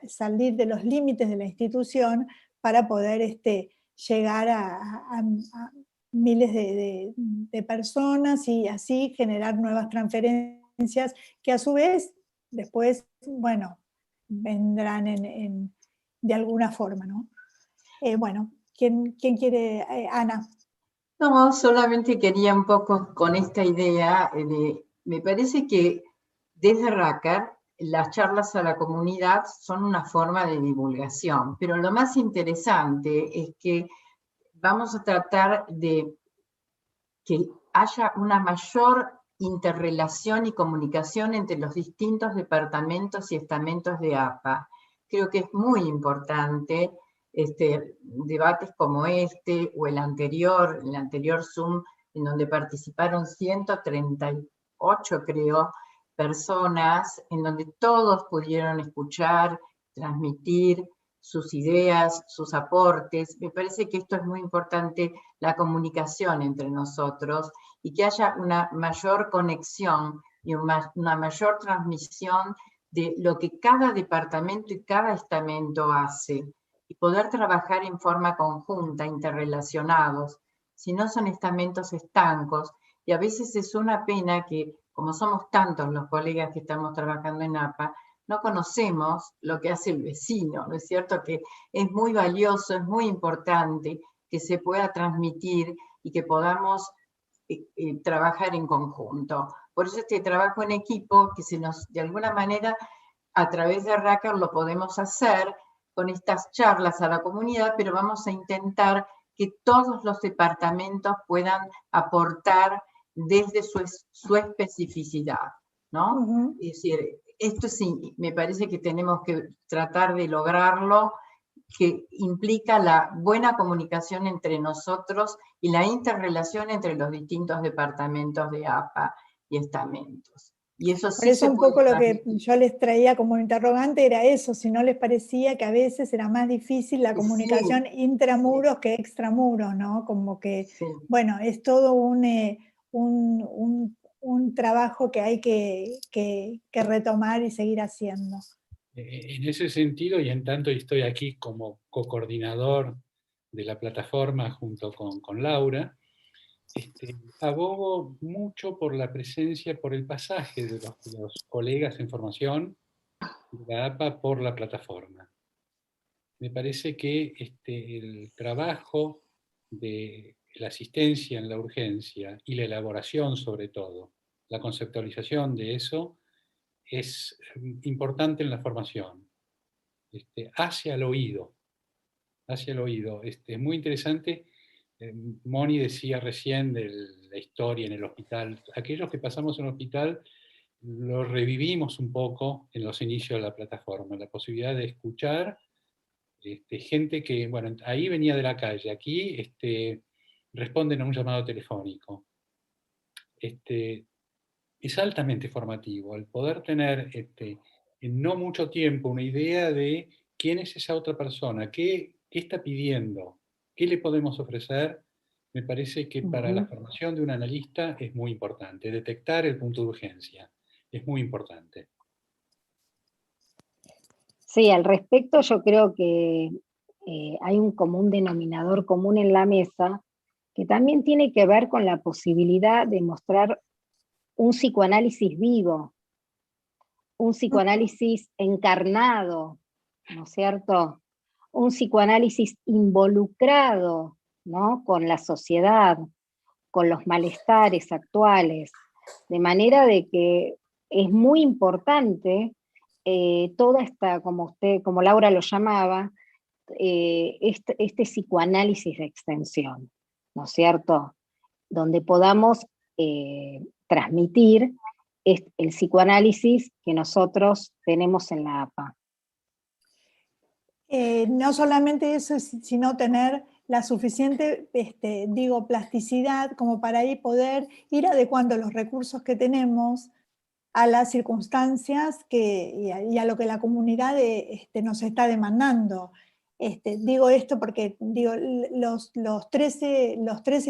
salir de los límites de la institución para poder llegar a miles de personas y así generar nuevas transferencias que a su vez después, bueno, vendrán de alguna forma, ¿no? Bueno, ¿quién quiere? Ana. No, solamente quería un poco con esta idea, me parece que desde RACAR las charlas a la comunidad son una forma de divulgación, pero lo más interesante es que vamos a tratar de que haya una mayor interrelación y comunicación entre los distintos departamentos y estamentos de APA. Creo que es muy importante debates como este o el anterior Zoom, en donde participaron 138, creo, personas, en donde todos pudieron escuchar, transmitir sus ideas, sus aportes. Me parece que esto es muy importante, la comunicación entre nosotros, y que haya una mayor conexión y una mayor transmisión de lo que cada departamento y cada estamento hace, y poder trabajar en forma conjunta, interrelacionados. Si no, son estamentos estancos, y a veces es una pena que, como somos tantos los colegas que estamos trabajando en APA, no conocemos lo que hace el vecino, ¿no es cierto? Que es muy valioso, es muy importante que se pueda transmitir y que podamos trabajar en conjunto. Por eso este trabajo en equipo, que se nos, de alguna manera, a través de RACAR lo podemos hacer con estas charlas a la comunidad, pero vamos a intentar que todos los departamentos puedan aportar desde su especificidad, ¿no? Es decir, esto sí, me parece que tenemos que tratar de lograrlo, que implica la buena comunicación entre nosotros y la interrelación entre los distintos departamentos de APA y estamentos. Y eso sí. Por eso un poco lo que yo les traía como interrogante era eso, si no les parecía que a veces era más difícil la comunicación intramuros que extramuros, ¿no? Como que, bueno, es todo un trabajo que hay que retomar y seguir haciendo. En ese sentido, y en tanto estoy aquí como co-coordinador de la plataforma junto con Laura, abogo mucho por la presencia, por el pasaje de los colegas en formación de la APA por la plataforma. Me parece que el trabajo de la asistencia en la urgencia y la elaboración, sobre todo, la conceptualización de eso, es importante en la formación, hacia el oído. Hacia el oído. Es muy interesante. Moni decía recién de la historia en el hospital. Aquellos que pasamos en el hospital lo revivimos un poco en los inicios de la plataforma, la posibilidad de escuchar gente que, bueno, ahí venía de la calle, aquí responden a un llamado telefónico. Es altamente formativo, el poder tener en no mucho tiempo una idea de quién es esa otra persona, qué está pidiendo, qué le podemos ofrecer. Me parece que para la formación de un analista es muy importante. Detectar el punto de urgencia es muy importante. Sí, al respecto yo creo que hay un común denominador común en la mesa que también tiene que ver con la posibilidad de mostrar un psicoanálisis vivo, un psicoanálisis encarnado, ¿no es cierto? Un psicoanálisis involucrado, ¿no? Con la sociedad, con los malestares actuales, de manera de que es muy importante toda esta, como Laura lo llamaba, este psicoanálisis de extensión, ¿no es cierto? Donde podamos transmitir el psicoanálisis que nosotros tenemos en la APA. No solamente eso, sino tener la suficiente, plasticidad como para ahí poder ir adecuando los recursos que tenemos a las circunstancias y a lo que la comunidad nos está demandando. Digo esto porque los 13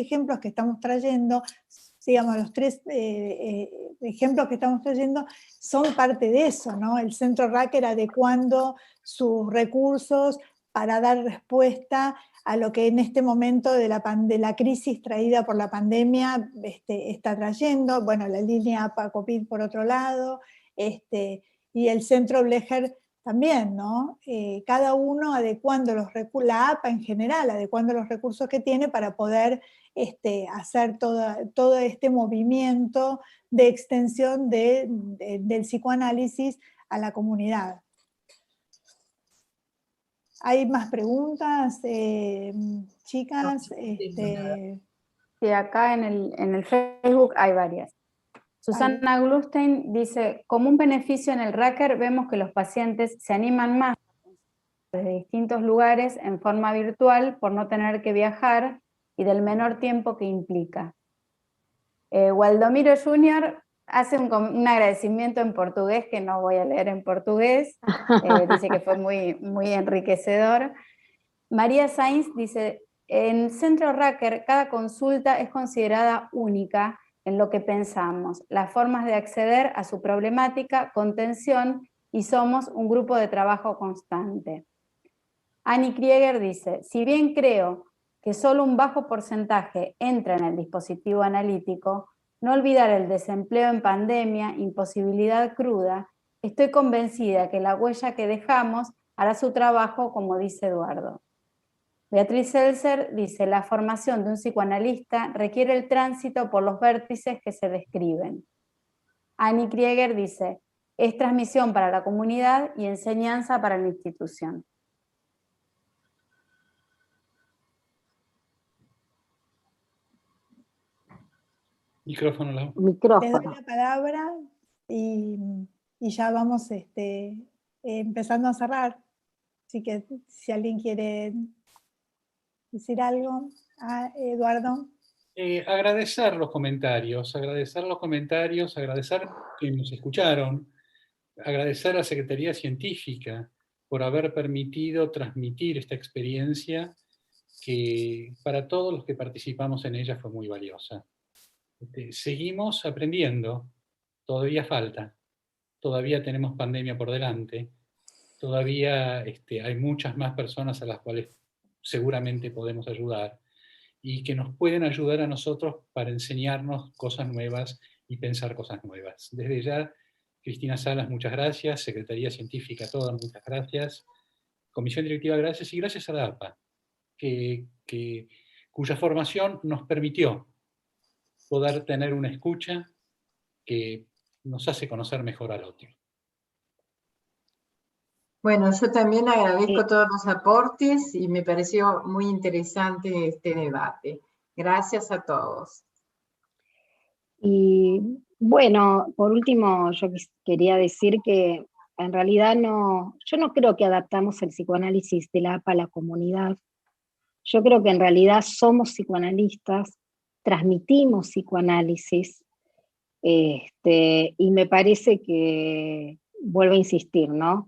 ejemplos que estamos trayendo, digamos, los 3 ejemplos que estamos trayendo son parte de eso, ¿no? El Centro Racker adecuando sus recursos para dar respuesta a lo que en este momento de la crisis traída por la pandemia está trayendo, bueno, la línea APA-COVID por otro lado, y el Centro Blecher también, ¿no? Cada uno adecuando los recursos, la APA en general, adecuando los recursos que tiene para poder hacer todo este movimiento de extensión del psicoanálisis a la comunidad. ¿Hay más preguntas, chicas? Sí, acá en el Facebook hay varias. Susana Glustein dice, como un beneficio en el Racker vemos que los pacientes se animan más desde distintos lugares en forma virtual por no tener que viajar y del menor tiempo que implica. Waldomiro Jr. hace un agradecimiento en portugués que no voy a leer en portugués, dice que fue muy, muy enriquecedor. María Sainz dice, en Centro Racker cada consulta es considerada única en lo que pensamos, las formas de acceder a su problemática, contención, y somos un grupo de trabajo constante. Annie Krieger dice, si bien creo que solo un bajo porcentaje entra en el dispositivo analítico, no olvidar el desempleo en pandemia, imposibilidad cruda, estoy convencida que la huella que dejamos hará su trabajo, como dice Eduardo. Beatriz Seltzer dice, la formación de un psicoanalista requiere el tránsito por los vértices que se describen. Annie Krieger dice, es transmisión para la comunidad y enseñanza para la institución. Micrófono, Lau. Le doy la palabra y ya vamos empezando a cerrar. Así que si alguien quiere decir algo, Eduardo. Agradecer los comentarios, agradecer que nos escucharon, agradecer a la Secretaría Científica por haber permitido transmitir esta experiencia que para todos los que participamos en ella fue muy valiosa. Seguimos aprendiendo, todavía falta, todavía tenemos pandemia por delante, todavía hay muchas más personas a las cuales seguramente podemos ayudar y que nos pueden ayudar a nosotros para enseñarnos cosas nuevas y pensar cosas nuevas. Desde ya, Cristina Salas, muchas gracias, Secretaría Científica, todas, muchas gracias, Comisión Directiva, gracias, y gracias a la APA, cuya formación nos permitió poder tener una escucha que nos hace conocer mejor al otro. Bueno, yo también agradezco todos los aportes y me pareció muy interesante este debate. Gracias a todos. Y bueno, por último, yo quería decir que en realidad yo no creo que adaptamos el psicoanálisis de la APA a la comunidad. Yo creo que en realidad somos psicoanalistas, transmitimos psicoanálisis, y me parece que, vuelvo a insistir, ¿no?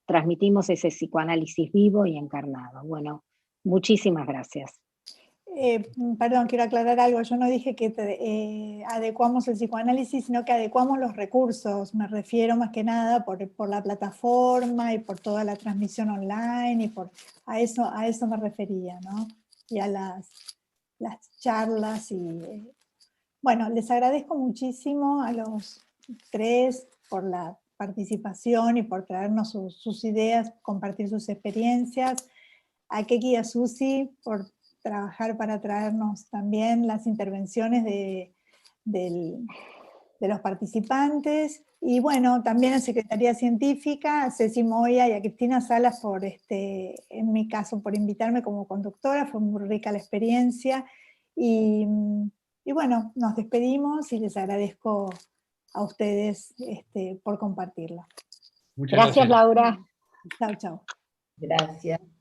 Transmitimos ese psicoanálisis vivo y encarnado. Bueno, muchísimas gracias. Perdón, quiero aclarar algo. Yo no dije que adecuamos el psicoanálisis, sino que adecuamos los recursos. Me refiero más que nada por la plataforma y por toda la transmisión online, y a eso me refería, ¿no? Y a las charlas. Bueno, les agradezco muchísimo a los 3 por la participación y por traernos sus ideas, compartir sus experiencias. A Keki y a Susi por trabajar para traernos también las intervenciones los participantes, y bueno, también a Secretaría Científica, a Ceci Moya y a Cristina Salas por, en mi caso, por invitarme como conductora, fue muy rica la experiencia, y bueno, nos despedimos y les agradezco a ustedes por compartirla. Muchas Gracias, Laura. Chao, chao. Gracias.